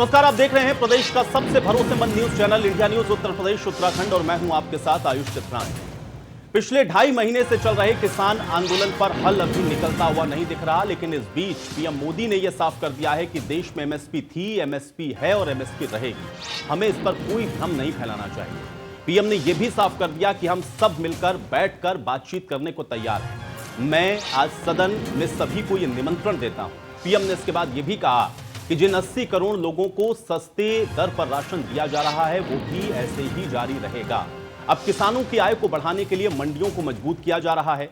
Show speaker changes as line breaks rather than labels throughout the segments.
नमस्कार, आप देख रहे हैं प्रदेश का सबसे भरोसेमंद news channel India news Uttar Pradesh Uttarakhand और मैं हूं आपके साथ आयुष चित्राणी। पिछले 2.5 महीने से चल रहे किसान आंदोलन पर हल अभी निकलता हुआ नहीं दिख रहा, लेकिन इस बीच पीएम मोदी ने यह साफ कर दिया है कि देश में एमएसपी थी, एमएसपी है और एमएसपी रहेगी। हमें इस पर कोई भ्रम नहीं फैलाना चाहिए। पीएम ने यह भी साफ कर दिया कि हम सब मिलकर बैठकर बातचीत करने को तैयार हैं। मैं आज सदन में सभी को यह निमंत्रण देता हूं। पीएम ने इसके बाद यह भी कहा कि जिन 80 करोड़ लोगों को सस्ते दर पर राशन दिया जा रहा है वो भी ऐसे ही जारी रहेगा। अब किसानों की आय को बढ़ाने के लिए मंडियों को मजबूत किया जा रहा है।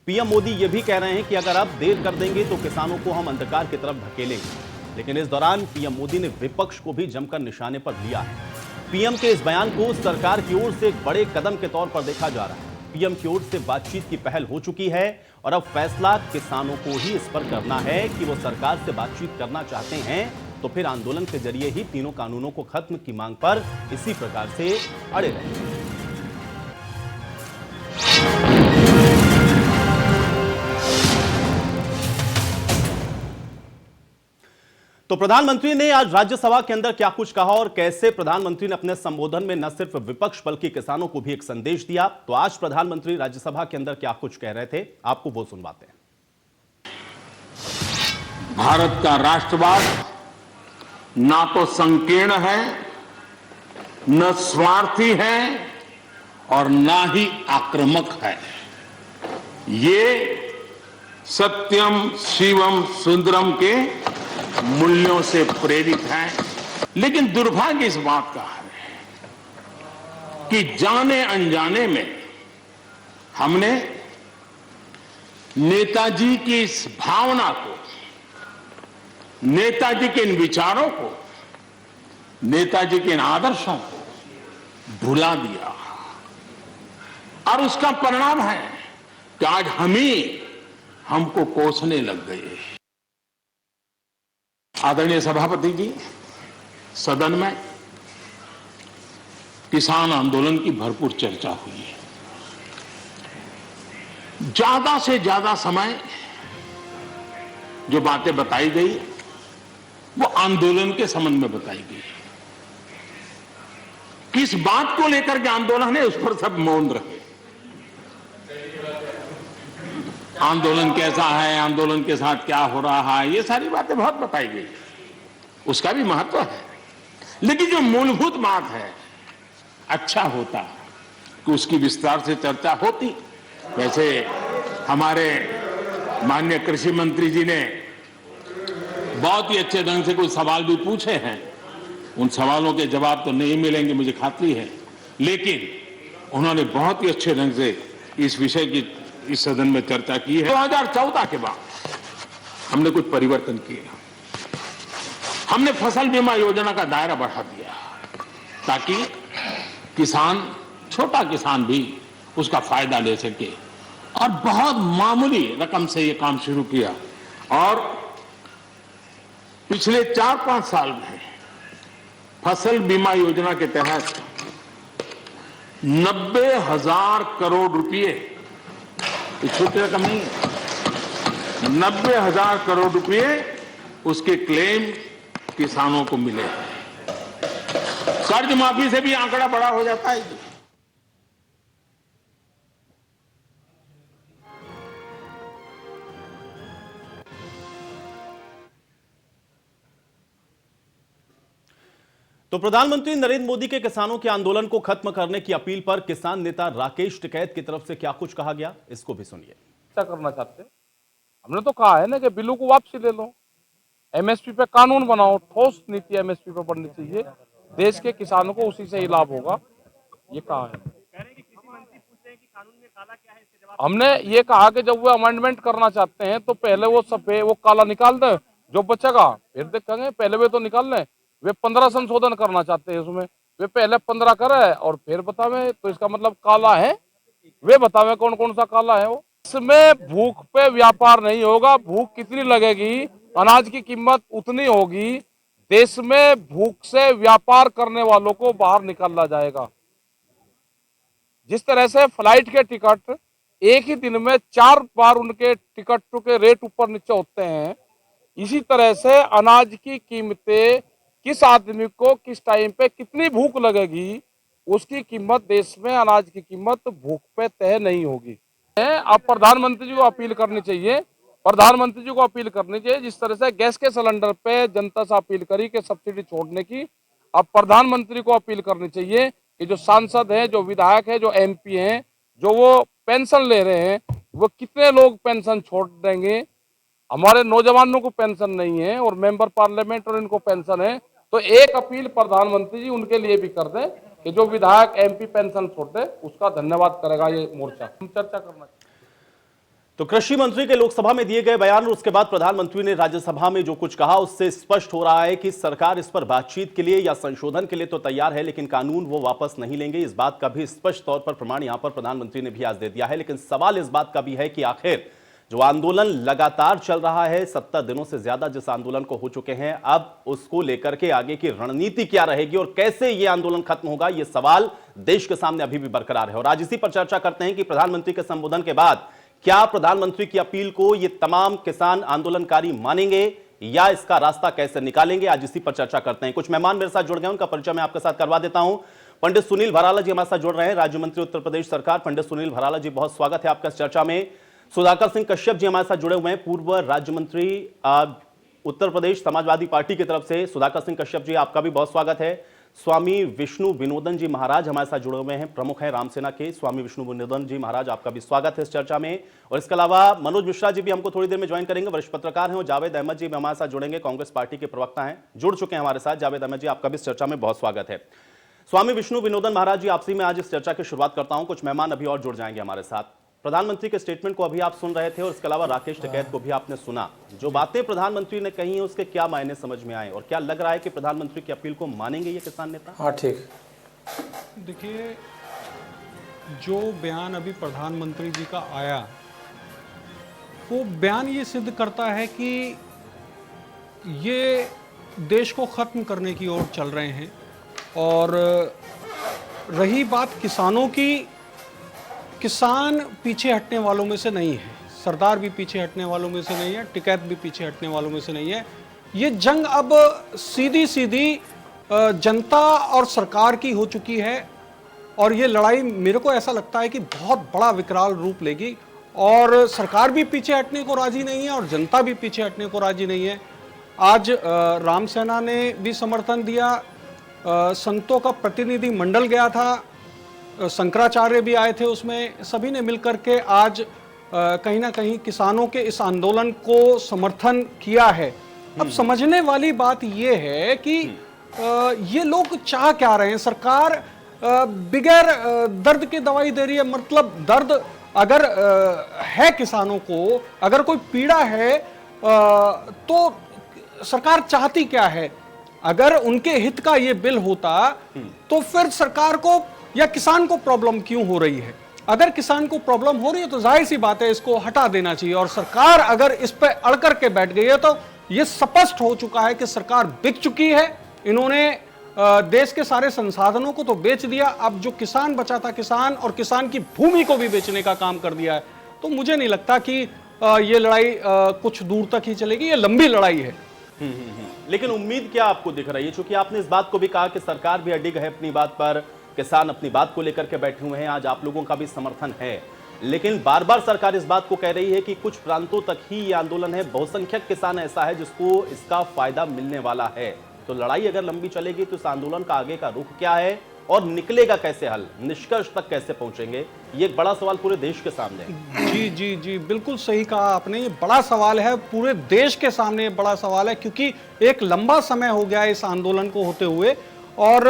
पीएम मोदी यह भी कह रहे हैं कि अगर अब देर कर देंगे तो किसानों को हम अंधकार की तरफ धकेलेंगे। लेकिन इस दौरान पीएम मोदी ने विपक्ष को भी जमकर निशाने पर लिया है। पीएम के इस बयान को सरकार की ओर से एक बड़े कदम के तौर पर देखा जा रहा है। पीएम की ओर से बातचीत की पहल हो चुकी है और अब फैसला किसानों को ही इस पर करना है कि वो सरकार से बातचीत करना चाहते हैं तो फिर आंदोलन के जरिए ही तीनों कानूनों को खत्म की मांग पर इसी प्रकार से अड़े रहेंगे। तो प्रधानमंत्री ने आज राज्यसभा के अंदर क्या कुछ कहा और कैसे प्रधानमंत्री ने अपने संबोधन में न सिर्फ विपक्ष बल्कि किसानों को भी एक संदेश दिया, तो आज प्रधानमंत्री राज्यसभा के अंदर क्या कुछ कह रहे थे, आपको वो सुनवाते हैं।
भारत का राष्ट्रवाद ना तो संकीर्ण है, न स्वार्थी है और ना ही आक्रामक है। ये सत्यम शिवम सुंदरम के मूल्यों से प्रेरित है। लेकिन दुर्भाग्य इस बात का है कि जाने अनजाने में हमने नेताजी की इस भावना को, नेताजी के इन विचारों को, नेताजी के इन आदर्शों को भुला दिया और उसका परिणाम है कि आज हम ही हमको कोसने लग गए। आदरणीय सभापति जी, सदन में किसान आंदोलन की भरपूर चर्चा हुई है। ज्यादा से ज्यादा समय जो बातें बताई गई वो आंदोलन के संबंध में बताई गई। किस बात को लेकर के आंदोलन है उस पर सब मौन रहे। आंदोलन कैसा है, आंदोलन के साथ क्या हो रहा है, ये सारी बातें बहुत बताई गई, उसका भी महत्व है। लेकिन जो मूलभूत बात है, अच्छा होता कि उसकी विस्तार से चर्चा होती। वैसे हमारे माननीय कृषि मंत्री जी ने बहुत ही अच्छे ढंग से कुछ सवाल भी पूछे हैं। उन सवालों के जवाब तो नहीं मिलेंगे, मुझे खातरी है, लेकिन उन्होंने बहुत ही अच्छे ढंग से इस विषय की इस सदन में चर्चा की है। 2014 के बाद हमने कुछ परिवर्तन किए। हमने फसल बीमा योजना का दायरा बढ़ा दिया ताकि किसान, छोटा किसान भी उसका फायदा ले सके और बहुत मामूली रकम से यह काम शुरू किया। और पिछले 4-5 साल में फसल बीमा योजना के तहत 90,000 करोड़ रुपए, छोटी रकम नहीं है, 90,000 करोड़ रुपए उसके क्लेम किसानों को मिले। कर्ज माफी से भी आंकड़ा बड़ा हो जाता है।
तो प्रधानमंत्री नरेंद्र मोदी के किसानों के आंदोलन को खत्म करने की अपील पर किसान नेता राकेश टिकैत की तरफ से क्या कुछ कहा गया, इसको भी सुनिए।
क्या करना चाहते हैं? हमने तो कहा है ना कि बिलों को वापसी ले लो, एमएसपी पे कानून बनाओ, ठोस नीति एमएसपी पे बननी चाहिए, देश के किसानों को उसी से ही लाभ होगा, ये कहा है। हमने ये कहा कि जब वो अमेंडमेंट करना चाहते हैं तो पहले वो सफेद वो काला निकाल दें, जो बचेगा फिर देखेंगे। पहले वे तो निकाल लें। वे 15 संशोधन करना चाहते हैं, उसमें वे पहले 15 करे और फिर बतावे, तो इसका मतलब काला है, वे बतावे कौन कौन सा काला है। वो इसमें भूख पे व्यापार नहीं होगा। भूख कितनी लगेगी, अनाज की कीमत उतनी होगी। देश में भूख से व्यापार करने वालों को बाहर निकाला जाएगा। जिस तरह से फ्लाइट के टिकट एक ही दिन में 4 बार उनके टिकट के रेट ऊपर नीचे होते हैं, इसी तरह से अनाज की कीमतें किस आदमी को किस टाइम पे कितनी भूख लगेगी, उसकी कीमत, देश में अनाज की कीमत भूख पे तय नहीं होगी। अब प्रधानमंत्री जी को अपील करनी चाहिए, प्रधानमंत्री जी को अपील करनी चाहिए, जिस तरह से गैस के सिलेंडर पे जनता से अपील करी कि सब्सिडी छोड़ने की, अब प्रधानमंत्री को अपील करनी चाहिए कि जो सांसद हैं, जो विधायक हैं, जो MP हैं, जो वो पेंशन ले रहे हैं, वो कितने लोग पेंशन छोड़ देंगे। हमारे नौजवानों को पेंशन नहीं है और मेंबर पार्लियामेंट और इनको पेंशन है, तो एक अपील प्रधानमंत्री जी उनके लिए भी कर दें कि जो विधायक MP पेंशन छोड़ दे, उसका धन्यवाद करेगा ये मोर्चा। हम चर्चा करना चाहिए।
तो कृषि मंत्री के लोकसभा में दिए गए बयान और उसके बाद प्रधानमंत्री ने राज्यसभा में जो कुछ कहा, उससे स्पष्ट हो रहा है कि सरकार इस पर बातचीत के लिए या संशोधन के लिए तो तैयार है, लेकिन कानून वो वापस नहीं लेंगे। इस बात का भी स्पष्ट तौर पर प्रमाण यहां पर प्रधानमंत्री ने भी आज दे दिया है। लेकिन सवाल इस बात का भी है कि आखिर जो आंदोलन लगातार चल रहा है, 70 दिनों से ज्यादा जिस आंदोलन को हो चुके हैं, अब उसको लेकर के आगे की रणनीति क्या रहेगी और कैसे यह आंदोलन खत्म होगा, यह सवाल देश के सामने अभी भी बरकरार है। और आज इसी पर चर्चा करते हैं कि प्रधानमंत्री के संबोधन के बाद क्या प्रधानमंत्री की अपील को ये तमाम किसान आंदोलनकारी मानेंगे या इसका रास्ता कैसे निकालेंगे। आज इसी पर चर्चा करते हैं। कुछ मेहमान मेरे साथ जुड़ गए, उनका परिचय मैं आपके साथ करवा देता हूं। पंडित सुनील भराला जी हमारे साथ जुड़ रहे हैं, राज्य मंत्री उत्तर प्रदेश सरकार। पंडित सुनील भराला जी, बहुत स्वागत है आपका इस चर्चा में। सुधाकर सिंह कश्यप जी हमारे साथ जुड़े हुए हैं, पूर्व राज्य मंत्री उत्तर प्रदेश समाजवादी पार्टी की तरफ से। सुधाकर सिंह कश्यप जी, आपका भी बहुत स्वागत है। स्वामी विष्णु विनोदन जी महाराज हमारे साथ जुड़े हुए हैं, प्रमुख हैं रामसेना के। स्वामी विष्णु विनोदन जी महाराज, आपका भी स्वागत है इस चर्चा में। और इसके अलावा मनोज मिश्रा जी भी हमको थोड़ी देर में ज्वाइन करेंगे, वरिष्ठ पत्रकार हैं। और जावेद अहमद जी भी हमारे साथ जुड़ेंगे, कांग्रेस पार्टी के प्रवक्ता हैं, जुड़ चुके हैं हमारे साथ। जावेद अहमद जी, आपका भी इस चर्चा में बहुत स्वागत है। स्वामी विष्णु विनोदन महाराज जी, आपसे मैं आज इस चर्चा की शुरुआत करता हूं। कुछ मेहमान अभी और जुड़ जाएंगे हमारे साथ। प्रधानमंत्री के स्टेटमेंट को अभी आप सुन रहे थे और इसके अलावा राकेश टिकैत को भी आपने सुना। जो बातें प्रधानमंत्री ने कही हैं उसके क्या मायने समझ में आए और क्या लग रहा है कि प्रधानमंत्री की अपील को मानेंगे ये किसान नेता?
हाँ, ठीक।
देखिए, जो बयान अभी प्रधानमंत्री जी का आया, वो बयान ये सिद्ध करता है कि ये देश को खत्म करने की ओर चल रहे हैं। और रही बात किसानों की, किसान पीछे हटने वालों में से नहीं है, सरदार भी पीछे हटने वालों में से नहीं है, टिकैत भी पीछे हटने वालों में से नहीं है। ये जंग अब सीधी सीधी जनता और सरकार की हो चुकी है और ये लड़ाई मेरे को ऐसा लगता है कि बहुत बड़ा विकराल रूप लेगी। और सरकार भी पीछे हटने को राजी नहीं है और जनता भी पीछे हटने को राजी नहीं है। आज रामसेना ने भी समर्थन दिया, संतों का प्रतिनिधि मंडल गया था, शंकराचार्य भी आए थे, उसमें सभी ने मिलकर के आज कहीं ना कहीं किसानों के इस आंदोलन को समर्थन किया है। अब समझने वाली बात यह है कि ये लोग चाह क्या रहे हैं। सरकार बिगैर दर्द के दवाई दे रही है, मतलब दर्द अगर है किसानों को, अगर कोई पीड़ा है तो सरकार चाहती क्या है। अगर उनके हित का ये बिल होता तो फिर सरकार को या किसान को प्रॉब्लम क्यों हो रही है। अगर किसान को प्रॉब्लम हो रही है तो जाहिर सी बात है इसको हटा देना चाहिए। और सरकार अगर इस पे अड़ करके बैठ गई है तो ये स्पष्ट हो चुका है कि सरकार बिक चुकी है। इन्होंने देश के सारे संसाधनों को तो बेच दिया, अब जो किसान बचा था, किसान और किसान की भूमि को भी बेचने का काम कर दिया है। तो मुझे नहीं लगता कि ये लड़ाई कुछ दूर तक ही चलेगी, ये लंबी लड़ाई है।
लेकिन उम्मीद क्या आपको दिख रही है, क्योंकि आपने इस बात को भी कहा कि सरकार भी अडिग है अपनी बात पर, किसान अपनी बात को लेकर के बैठे हुए हैं, आज आप लोगों का भी समर्थन है, लेकिन बार बार सरकार इस बात को कह रही है कि कुछ प्रांतों तक ही ये आंदोलन है, बहुसंख्यक किसान ऐसा है जिसको इसका फायदा मिलने वाला है। तो लड़ाई अगर लंबी चलेगी तो इस आंदोलन का आगे का रुख क्या है और निकलेगा कैसे हल, निष्कर्ष तक कैसे पहुंचेंगे, ये एक बड़ा सवाल पूरे देश के सामने है।
जी जी जी, बिल्कुल सही कहा आपने, ये बड़ा सवाल है, पूरे देश के सामने ये बड़ा सवाल है, क्योंकि एक लंबा समय हो गया इस आंदोलन को होते हुए और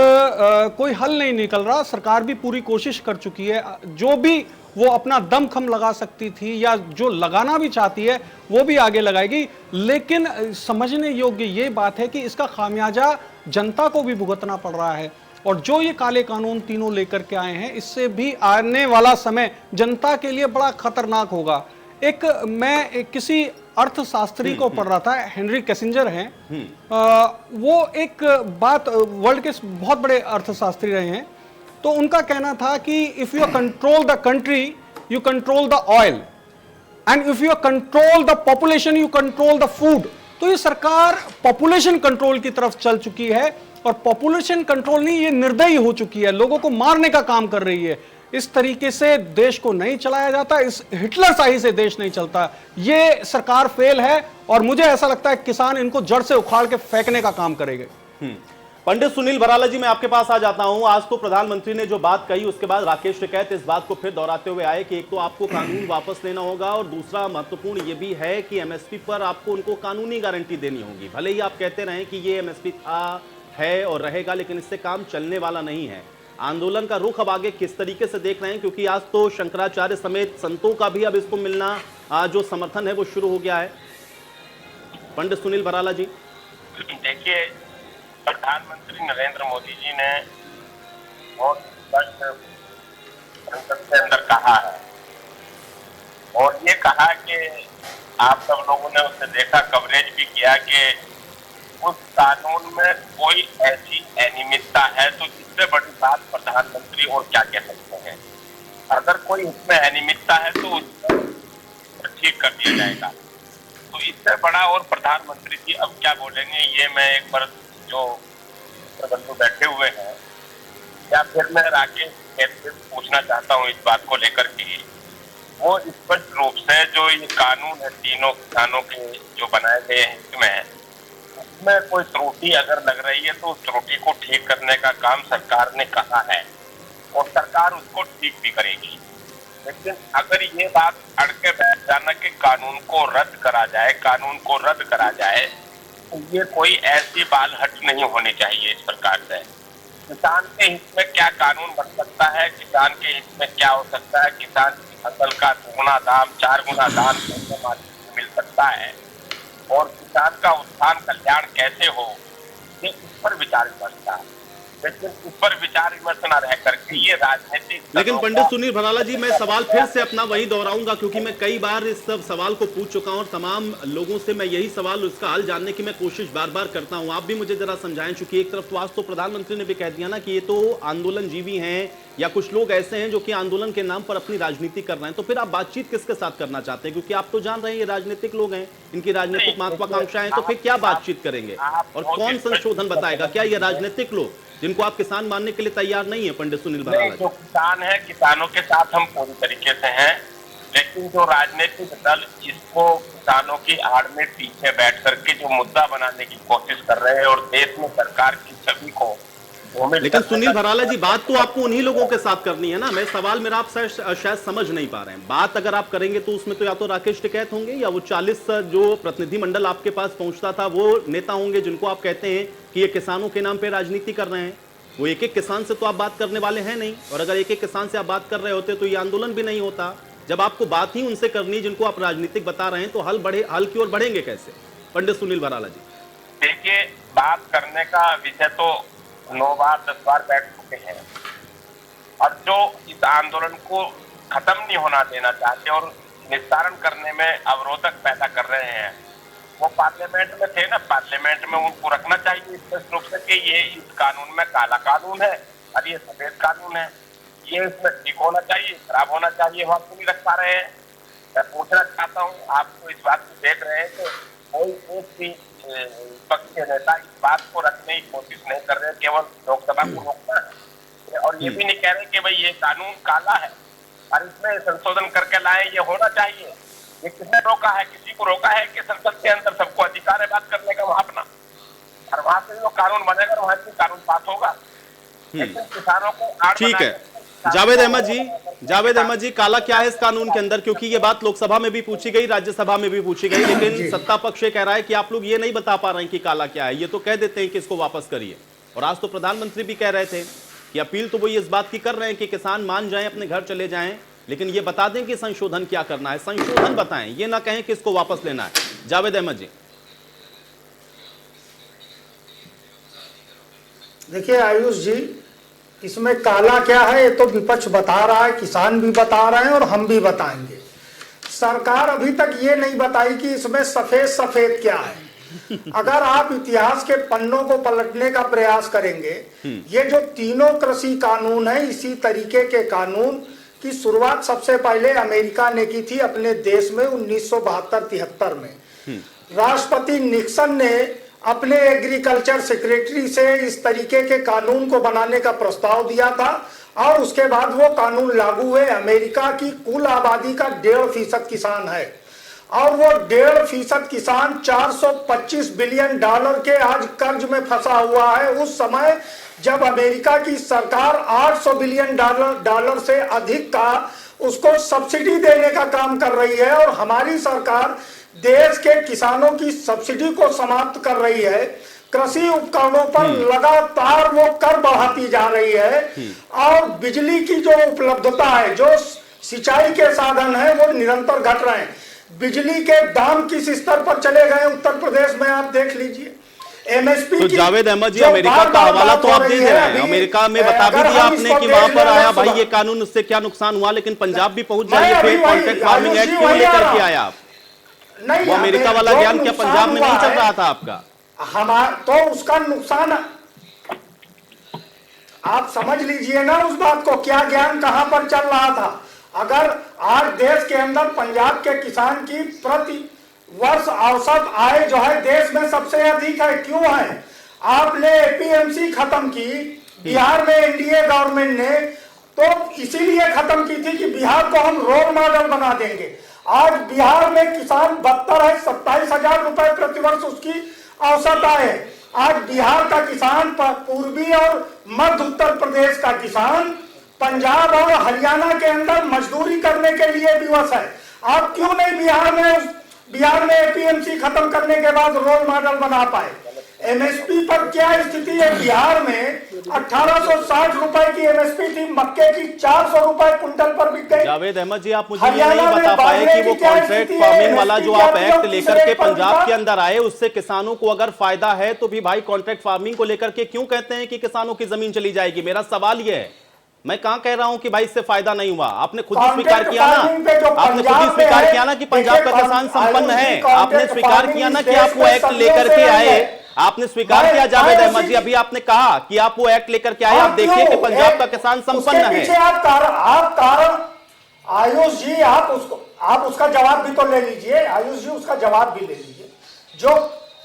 कोई हल नहीं निकल रहा। सरकार भी पूरी कोशिश कर चुकी है, जो भी वो अपना दमखम लगा सकती थी या जो लगाना भी चाहती है वो भी आगे लगाएगी। लेकिन समझने योग्य ये बात है कि इसका खामियाजा जनता को भी भुगतना पड़ रहा है। और जो ये काले कानून तीनों लेकर के आए हैं, इससे भी आने वाला समय जनता के लिए बड़ा खतरनाक होगा। मैं किसी अर्थशास्त्री को पढ़ रहा था, हेनरी किसिंजर हैं, वो एक बात, वर्ल्ड के बहुत बड़े अर्थशास्त्री रहे हैं, तो उनका कहना था कि if you control the country you control the oil, and if you control the population you control the food. तो ये सरकार पॉपुलेशन कंट्रोल की तरफ चल चुकी है, और पॉपुलेशन कंट्रोल नहीं, ये निर्दयी हो चुकी है, लोगों को मारने का काम कर रही है। इस तरीके से देश को नहीं चलाया जाता, इस हिटलर शाही से देश नहीं चलता। ये सरकार फेल है, और मुझे ऐसा लगता है किसान इनको जड़ से उखाड़ के फेंकने का काम करेंगे।
पंडित सुनील भराला जी, मैं आपके पास आ जाता हूं। आज तो प्रधानमंत्री ने जो बात कही, उसके बाद राकेश टिकैत इस बात को फिर दोहराते हुए आए कि एक तो आपको कानून वापस लेना होगा, और दूसरा महत्वपूर्ण ये भी है कि एमएसपी पर आपको उनको कानूनी गारंटी देनी होगी। भले ही आप कहते रहें कि ये एमएसपी था, है और रहेगा, लेकिन इससे काम चलने वाला नहीं है। आंदोलन का रुख अब आगे किस तरीके से देख रहे हैं, क्योंकि आज तो शंकराचार्य समेत संतों का भी अब इसको मिलना जो समर्थन है वो शुरू हो गया है। पंडित सुनील भराला जी,
देखिए, प्रधानमंत्री नरेंद्र मोदी जी ने बहुत स्पष्ट संसद के अंदर कहा है, और ये कहा कि आप सब लोगों ने उसे देखा, कवरेज भी किया कि उस कानून में कोई ऐसी अनियमितता है तो इससे बड़ी बात प्रधानमंत्री और क्या कह सकते हैं। अगर कोई इसमें अनियमितता है तो उसको ठीक कर दिया जाएगा। तो इससे बड़ा और प्रधानमंत्री जी अब क्या बोलेंगे, ये मैं एक बार जो बंधु बैठे हुए हैं, या फिर मैं राकेश से पूछना चाहता हूँ इस बात को लेकर कि वो स्पष्ट रूप से जो ये कानून है तीनों किसानों के जो बनाए गए हैं, इसमें कोई त्रुटि अगर लग रही है तो उस त्रुटि को ठीक करने का काम सरकार ने कहा है, और सरकार उसको ठीक भी करेगी। लेकिन अगर ये बात अड़के बैठ जाना कि कानून को रद्द करा जाए, कानून को रद्द करा जाए, तो ये कोई ऐसी बाल हट नहीं होनी चाहिए इस प्रकार से। किसान के हित में क्या कानून बन सकता है, किसान के हित में क्या हो सकता है, किसान की फसल का 2 गुना दाम 4 गुना दाम मिल सकता है, और किसान का उत्थान कल्याण कैसे हो, ये इस पर विचार विमर्श था। लेकिन इस पर विचार विमर्श न रह करके ये राजनीतिक,
लेकिन पंडित सुनील भराला जी, मैं सवाल फिर से अपना वही दोहराऊंगा, क्योंकि मैं कई बार इस सब सवाल को पूछ चुका हूं और तमाम लोगों से मैं यही सवाल, उसका हल जानने की मैं कोशिश बार बार करता हूं। आप भी मुझे जरा समझाएं, चूंकि एक तरफ तो आज तो प्रधानमंत्री ने भी कह दिया ना कि ये तो आंदोलनजीवी हैं, या कुछ लोग ऐसे हैं जो कि आंदोलन के नाम पर अपनी राजनीति कर रहे हैं। तो फिर आप बातचीत किसके साथ करना चाहते हैं, क्योंकि आप तो जान रहे हैं ये राजनीतिक लोग हैं, इनकी राजनीतिक महत्वाकांक्षाएं हैं, तो फिर क्या बातचीत करेंगे और कौन संशोधन बताएगा? क्या ये राजनीतिक लोग जिनको आप किसान मानने के लिए तैयार नहीं है? पंडित सुनील भराला,
जो किसान है, किसानों के साथ हम पूरी तरीके से हैं, लेकिन जो राजनीतिक दल इसको किसानों की आड़ में पीछे बैठ करके जो मुद्दा बनाने की कोशिश कर रहे हैं, और देश में सरकार की छवि को,
लेकिन सुनील भराला जी, बात तो आपको उन्हीं लोगों के साथ करनी है ना। मैं सवाल मेरा आप शायद समझ नहीं पा रहे हैं। बात अगर आप करेंगे तो उसमें तो या तो राकेश टिकैत होंगे, या वो 40 जो प्रतिनिधिमंडल आपके पास पहुंचता था वो नेता होंगे, जिनको आप कहते हैं कि ये किसानों के नाम पे राजनीति कर रहे हैं। वो एक एक किसान से तो आप बात करने वाले हैं नहीं, और अगर एक एक किसान से आप बात कर रहे होते तो ये आंदोलन भी नहीं होता। जब आपको बात ही उनसे करनी जिनको आप राजनीतिक बता रहे हैं, तो हल की ओर बढ़ेंगे कैसे? पंडित सुनील भराला जी,
देखिए, बात करने का विषय तो 9 बार 10 बार बैठ चुके हैं, और जो इस आंदोलन को खत्म नहीं होना देना चाहते और निस्तारण करने में अवरोधक पैदा कर रहे हैं, वो पार्लियामेंट में थे ना, पार्लियामेंट में उनको रखना चाहिए स्पष्ट रूप से कि ये इस कानून में काला कानून है और ये सफेद कानून है, ये इसमें ठीक होना चाहिए, खराब होना चाहिए, वहां तो नहीं रख पा रहे हैं। मैं पूछना चाहता हूँ, आप तो इस बात को देख रहे हैं कि कोई एक भी पक्ष के नेता इस बात को रखने की कोशिश नहीं कर रहे, केवल लोकसभा को रोकना है, और ये भी नहीं कह रहे कि भाई ये कानून काला है और इसमें संशोधन करके लाए, ये होना चाहिए। ये किसने रोका है? किसी को रोका है कि संसद के अंदर सबको अधिकार है बात करने का वहां अपना, और वहां से जो कानून बनेगा वहां से कानून पास होगा। लेकिन किसानों को
ठीक है। जावेद अहमद जी, काला क्या है इस कानून के अंदर? क्योंकि ये बात लोकसभा में भी पूछी गई, राज्यसभा में भी पूछी गई, लेकिन सत्ता पक्ष ये कह रहा है कि आप लोग ये नहीं बता पा रहे हैं कि काला क्या है। ये तो कह देते हैं कि इसको वापस करिए, और आज तो प्रधानमंत्री भी कह रहे थे कि अपील तो वो इस बात की कर रहे हैं कि किसान मान जाएं, अपने घर चले जाएं, लेकिन ये बता दें कि संशोधन क्या करना है, संशोधन बताएं, ये ना कहें कि इसको वापस लेना है। जावेद अहमद जी,
देखिए आयुष जी, इसमें काला क्या है ये तो विपक्ष बता रहा है, किसान भी बता रहे हैं और हम भी बताएंगे। सरकार अभी तक ये नहीं बताई कि इसमें सफेद क्या है। अगर आप इतिहास के पन्नों को पलटने का प्रयास करेंगे, ये जो तीनों कृषि कानून है, इसी तरीके के कानून की शुरुआत सबसे पहले अमेरिका ने की थी अपने देश में 1972-73 में। राष्ट्रपति निक्सन ने अपने एग्रीकल्चर सेक्रेटरी से इस तरीके के कानून को बनाने का प्रस्ताव दिया था और उसके बाद वो कानून लागू हुए। अमेरिका की कुल आबादी का 1.5% किसान है और वो 1.5% किसान 425 बिलियन डॉलर के आज कर्ज में फंसा हुआ है, उस समय जब अमेरिका की सरकार 800 बिलियन डॉलर से अधिक का उसको सब्सिडी देने का काम कर रही है और हमारी सरकार देश के किसानों की सब्सिडी को समाप्त कर रही है। कृषि उपकरणों पर लगातार वो कर बढ़ाती जा रही है और बिजली की जो उपलब्धता है, जो सिंचाई के साधन है, वो निरंतर घट रहे हैं। बिजली के दाम किस स्तर पर चले गए उत्तर प्रदेश में आप देख लीजिए। एमएसपी
तो जावेद अहमद जी, अमेरिका का हवाला तो आप दे रहे हैं, अमेरिका में बता भी दिया आपने कि वहां पर आया भाई ये कानून, उससे क्या नुकसान हुआ, लेकिन पंजाब भी पहुंच जाइए, फिर कॉन्ट्रैक्ट फार्मिंग एक्ट क्यों लेकर के आया आप?
नहीं,
वो अमेरिका वाला ज्ञान क्या पंजाब में नहीं चल रहा था आपका?
तो उसका नुकसान आप समझ लीजिए ना उस बात को, क्या ज्ञान कहां पर चल रहा था। अगर आज देश के अंदर पंजाब के किसान की प्रति वर्ष औसत आय जो है देश में सबसे अधिक है, क्यों है? आपने एपीएमसी खत्म की बिहार में, एनडीए गवर्नमेंट ने तो इसीलिए खत्म की थी कि बिहार को हम रोल मॉडल बना देंगे। आज बिहार में किसान 72 है, 27,000 रुपए प्रतिवर्ष उसकी औसत आय है। आज बिहार का किसान, पूर्वी और मध्य उत्तर प्रदेश का किसान पंजाब और हरियाणा के अंदर मजदूरी करने के लिए विवश है। आप क्यों नहीं बिहार में एपीएमसी खत्म करने के बाद रोल मॉडल बना पाए? एमएसपी पर क्या स्थिति है? बिहार में 1860 रुपए की एमएसपी थी, मक्के की 400 रुपए कुंटल पर बिक गई।
जावेद अहमद जी, आप मुझे ये नहीं बता पाए कि वो कॉन्ट्रैक्ट फार्मिंग वाला जो आप एक्ट लेकर के पंजाब के अंदर आए, उससे किसानों को अगर फायदा है तो भी भाई कॉन्ट्रैक्ट फार्मिंग को लेकर के क्यों कहते हैं कि किसानों की जमीन चली जाएगी? मेरा सवाल ये है, मैं कहां कह रहा हूं कि भाई इससे फायदा नहीं हुआ। आपने खुद ही स्वीकार किया ना, आपने खुद ही स्वीकार किया ना कि पंजाब का किसान संपन्न है। आपने स्वीकार किया ना कि आप वो एक्ट लेकर के आए, आपने स्वीकार किया जावेद अहमद जी, अभी आपने कहा कि आप वो एक्ट लेकर के आए। आप देखिए कि पंजाब का किसान संपन्न है।
आप कारण आयुष जी, आप उसका जवाब भी तो ले लीजिए। आयुष जी, उसका जवाब भी ले लीजिए। जो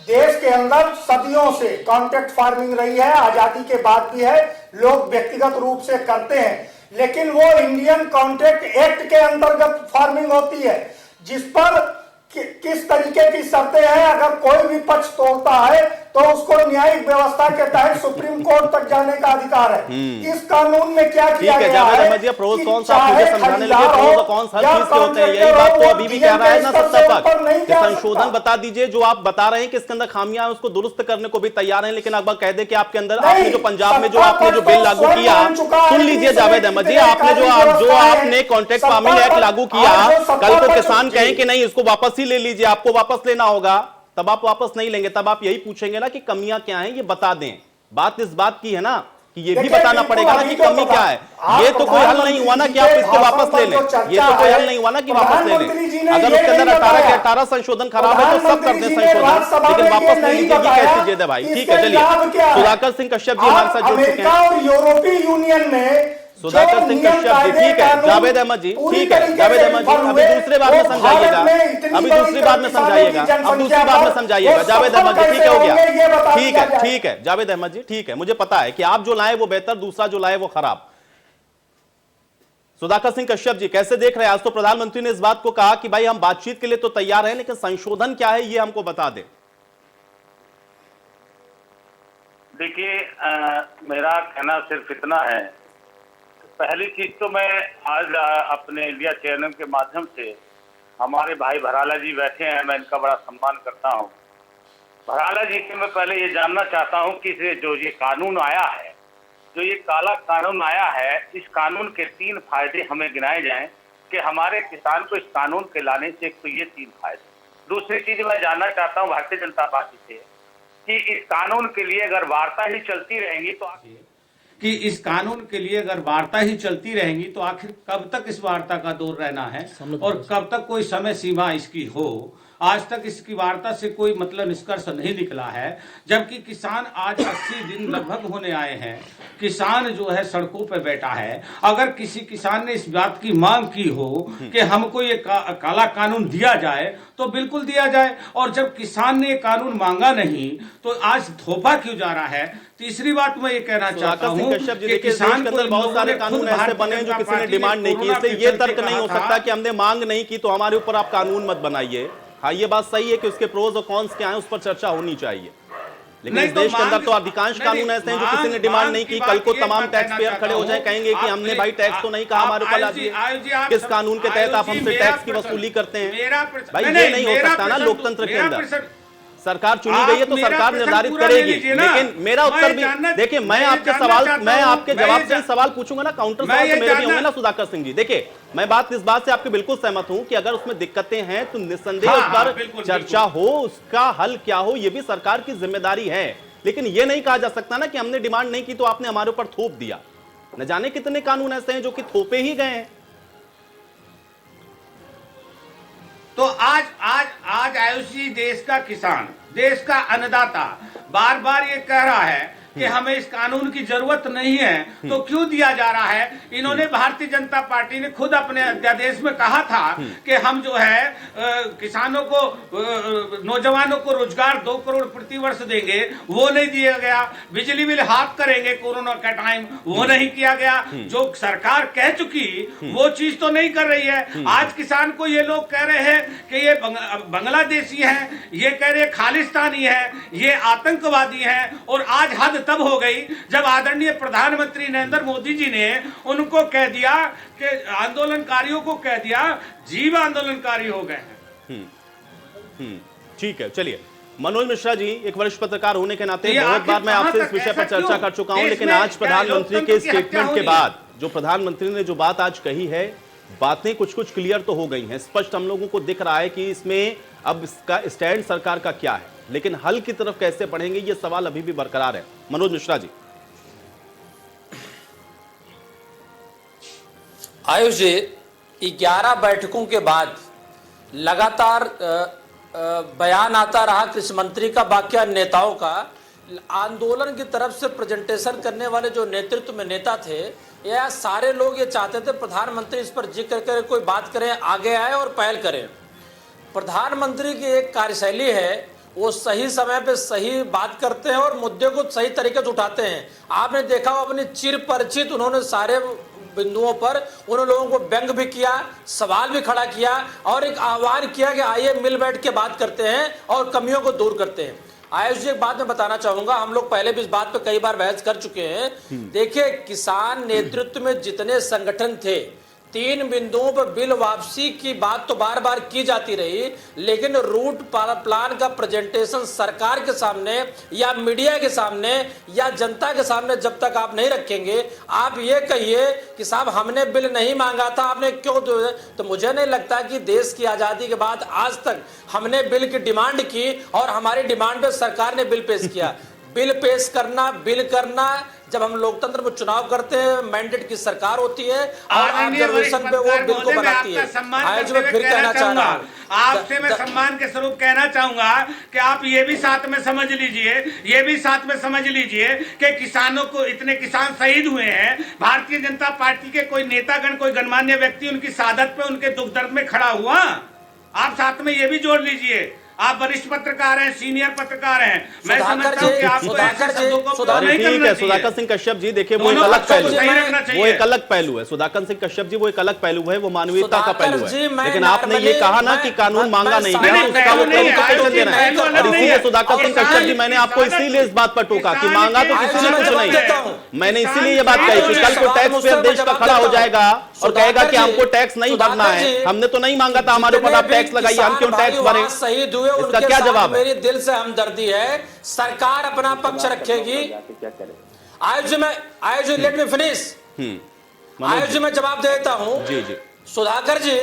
देश के अंदर सदियों से कॉन्ट्रैक्ट फार्मिंग रही है, आजादी के बाद भी है, लोग व्यक्तिगत रूप से करते हैं, लेकिन वो इंडियन कॉन्ट्रैक्ट एक्ट के अंतर्गत फार्मिंग होती है, जिस पर किस तरीके की शर्तें हैं। अगर कोई भी पक्ष तोड़ता है तो उसको न्यायिक व्यवस्था के तहत सुप्रीम कोर्ट तक जाने का अधिकार है। इस कानून में क्या किया गया है?
प्रोज कौन सा मुझे समझाने लगे, प्रोज कौन सा हर चीज के होते हैं, यही बात तो अभी भी कह रहा है ना सत्ता तक। संशोधन बता दीजिए जो आप बता रहे हैं कि इसके अंदर खामियां, उसको दुरुस्त करने को भी तैयार हैं, लेकिन अकबर कह दे कि आपके अंदर आपने जो पंजाब में जो आपने जो बिल लागू किया, सुन लीजिए जावेद अहमद जी, आपने जो आपने कॉन्ट्रैक्ट फार्मिंग एक्ट लागू किया, कल को किसान कहें कि नहीं इसको वापस ही ले लीजिए, आपको वापस लेना होगा, तब आप वापस नहीं लेंगे, तब आप यही पूछेंगे ना कि कमियां क्या हैं, ये बता दें। बात इस बात की है ना कि ये भी बताना पड़ेगा ना कि कमी क्या है। ये तो कोई हल नहीं हुआ ना कि आप इसको वापस ले लें, ये तो कोई हल नहीं हुआ ना कि वापस ले लें। अगर उसके अंदर 18 के 18 संशोधन खराब है तो सब कर दें संशोधन, लेकिन वापस ले लीजिए, ये कैसी जिद है भाई? ठीक है, चलिए सुधाकर सिंह कश्यप जी हमारे साथ जुड़ चुके हैं।
यूरोपीय यूनियन में
सुधाकर सिंह कश्यप जी, ठीक है जावेद अहमद जी, ठीक है जावेद अहमद जी, अभी दूसरे बार में समझाइएगा, अभी दूसरी बार में समझाइएगा, अब दूसरी बार में समझाइएगा जावेद अहमद जी, ठीक है, हो गया, ठीक है, ठीक है जावेद अहमद जी, ठीक है, मुझे पता है कि आप जो लाए वो बेहतर, दूसरा जो लाए वो खराब। सुधाकर सिंह कश्यप जी कैसे देख रहे हैं? आज तो प्रधानमंत्री ने इस बात को कहा कि भाई हम बातचीत के लिए तो तैयार हैं, लेकिन संशोधन क्या है ये हमको बता दें।
देखिए, मेरा कहना सिर्फ इतना है, पहली चीज तो मैं आज अपने इंडिया चैनल के माध्यम से, हमारे भाई भराला जी बैठे हैं, मैं इनका बड़ा सम्मान करता हूं। भराला जी से मैं पहले ये जानना चाहता हूं कि जो ये कानून आया है, जो ये काला कानून आया है, इस कानून के 3 फायदे हमें गिनाए जाएं कि हमारे किसान को इस कानून के लाने से। एक तो ये 3 फायदे। दूसरी चीज मैं जानना चाहता हूँ भारतीय जनता पार्टी से कि इस कानून के लिए अगर वार्ता ही चलती रहेंगी तो
कि इस कानून के लिए अगर वार्ता ही चलती रहेंगी तो आखिर कब तक इस वार्ता का दौर रहना है और कब तक कोई समय सीमा इसकी हो। आज तक इसकी वार्ता से कोई मतलब निष्कर्ष नहीं निकला है, जबकि किसान आज 80 दिन लगभग होने आए हैं, किसान जो है सड़कों पर बैठा है। अगर किसी किसान ने इस बात की मांग की हो कि हमको ये काला कानून दिया जाए तो बिल्कुल दिया जाए, और जब किसान ने ये कानून मांगा नहीं तो आज थोपा क्यों जा रहा है। तीसरी बात मैं ये कहना चाहता हूँ कि किसान को
बहुत सारे कानून ऐसे बने हैं जो किसी ने डिमांड नहीं की, इसलिए ये तर्क नहीं हो सकता कि हमने मांग नहीं की तो हमारे ऊपर आप कानून मत बनाइए। हाँ, ये बात सही है कि उसके प्रोज और कॉन्स क्या हैं उस पर चर्चा होनी चाहिए, लेकिन इस देश के अंदर तो अधिकांश कानून ऐसे हैं जो किसी ने डिमांड नहीं की। कल को तमाम टैक्स पेयर खड़े हो जाए, कहेंगे कि हमने भाई टैक्स तो नहीं कहा, हमारे ऊपर लादिए, किस कानून के तहत आप हमसे टैक्स की वसूली करते हैं। भाई ये नहीं हो सकता ना लोकतंत्र के अंदर। सरकार चुनी गई है तो सरकार निर्धारित करेगी, लेकिन मेरा उत्तर भी देखिए, मैं आपके जवाब से सवाल पूछूंगा ना, काउंटर सवाल तो मेरे भी होंगे ना सुधाकर सिंह जी। देखिए, मैं इस बात से आपके बिल्कुल सहमत हूं कि अगर उसमें दिक्कतें हैं तो निस्संदेह उस पर चर्चा हो, उसका हल क्या हो ये भी सरकार की जिम्मेदारी है। लेकिन ये नहीं कहा जा सकता ना कि हमने डिमांड नहीं की तो आपने हमारे ऊपर थोप दिया। न जाने कितने कानून ऐसे हैं जो कि थोपे ही गए हैं।
तो आज आयुष जी देश का किसान, देश का अन्नदाता बार बार ये कह रहा है कि हमें इस कानून की जरूरत नहीं है, तो क्यों दिया जा रहा है। इन्होंने भारतीय जनता पार्टी ने खुद अपने अध्यादेश में कहा था कि हम जो है किसानों को, नौजवानों को रोजगार 2 करोड़ प्रति वर्ष देंगे, वो नहीं दिया गया। बिजली बिल हाफ करेंगे कोरोना का टाइम, वो नहीं किया गया। जो सरकार कह चुकी वो चीज तो नहीं कर रही है। आज किसान को ये लोग कह रहे हैं कि ये बांग्लादेशी है, ये कह रहे खालिस्तानी है, ये आतंकवादी है। और आज हद तब हो गई जब आदरणीय प्रधानमंत्री नरेंद्र मोदी जी ने उनको कह दिया कि आंदोलनकारियों को कह दिया जीव आंदोलनकारी हो गए हैं।
ठीक है, चलिए मनोज मिश्रा जी, एक वरिष्ठ पत्रकार होने के नाते बहुत बार मैं आपसे इस विषय पर चर्चा कर चुका हूं, लेकिन आज प्रधानमंत्री के स्टेटमेंट के बाद जो प्रधानमंत्री ने जो बात आज कही है, बातें कुछ क्लियर तो हो गई हैं। स्पष्ट हम लोगों को दिख रहा है कि इसमें अब इसका स्टैंड सरकार का क्या है, लेकिन हल की तरफ कैसे बढ़ेंगे ये सवाल अभी भी बरकरार है। मनोज मिश्रा जी।
आयुष जी, 11 बैठकों के बाद लगातार बयान आता रहा कृषि मंत्री का, बाकी नेताओं का। आंदोलन की तरफ से प्रेजेंटेशन करने वाले जो नेतृत्व में नेता थे, या सारे लोग ये चाहते थे प्रधानमंत्री इस पर जिक्र करे, कोई बात करें, आगे आए और पहल करें। प्रधानमंत्री की एक कार्यशैली है, वो सही समय पे सही बात करते हैं और मुद्दे को सही तरीके से उठाते हैं। आपने देखा अपनी चिर परिचित उन्होंने सारे बिंदुओं पर उन लोगों को व्यंग भी किया, सवाल भी खड़ा किया और एक आह्वान किया कि आइए मिल बैठ के बात करते हैं और कमियों को दूर करते हैं। आयुष जी, एक बात मैं बताना चाहूंगा, हम लोग पहले भी इस बात पे कई बार बहस कर चुके हैं। देखिए, किसान नेतृत्व में जितने संगठन थे, 3 बिंदुओं पर बिल वापसी की बात तो बार बार की जाती रही, लेकिन रूट प्लान का प्रेजेंटेशन सरकार के सामने या मीडिया के सामने या जनता के सामने जब तक आप नहीं रखेंगे, आप ये कहिए कि साहब हमने बिल नहीं मांगा था, आपने क्यों दिया, तो मुझे नहीं लगता कि देश की आज़ादी के बाद आज तक हमने बिल की डिमांड की और हमारी डिमांड पे सरकार ने बिल पेश किया। बिल पेश करना, बिल करना, जब हम लोकतंत्र में चुनाव करते हैं, मैंडेट की सरकार होती है और ऑब्जर्वेशन पे वो बिल को बनाती है। आज मैं फिर कहना चाहूंगा,
आपसे मैं सम्मान के स्वरूप कहना चाहूंगा कि आप ये भी साथ में समझ लीजिए, ये भी साथ में समझ लीजिए कि किसानों को, इतने किसान शहीद हुए हैं, भारतीय जनता पार्टी के कोई नेतागण, कोई गणमान्य व्यक्ति उनकी शहादत पे, उनके दुख दर्द में खड़ा हुआ। आप साथ में ये भी जोड़ लीजिए। आप वरिष्ठ पत्रकार हैं, सीनियर पत्रकार हैं, मैं समझता हूं कि आपको ऐसे शब्दों को नहीं करना चाहिए।
सुधाकर सिंह कश्यप जी, देखिए वो एक अलग पहलू है, वो एक अलग पहलू है। सुधाकर सिंह कश्यप जी, वो एक अलग पहलू है, वो मानवीयता का पहलू है। लेकिन आपने ये कहा ना कि कानून मांगा नहीं गया, उसका वो क्लैरिफिकेशन देना है। और इसीलिए सुधाकर सिंह कश्यप जी, मैंने आपको इसीलिए इस बात पर टोका कि मांगा तो किसी ने कुछ नहीं। मैंने इसीलिए ये बात कही कि कल को टैक्स पेयर देश का खड़ा हो जाएगा और कहेगा कि हमको टैक्स नहीं भरना है, हमने तो नहीं मांगा था, हमारे ऊपर आप टैक्स लगाइए, हम क्यों टैक्स भरें?
शहीद हुए,
इसका क्या जवाब?
मेरी दिल से हमदर्दी है। सरकार अपना पक्ष रखेगी। Ayush let me finish. Ayush मैं जवाब देता हूं।
जी जी।
सुधाकर जी,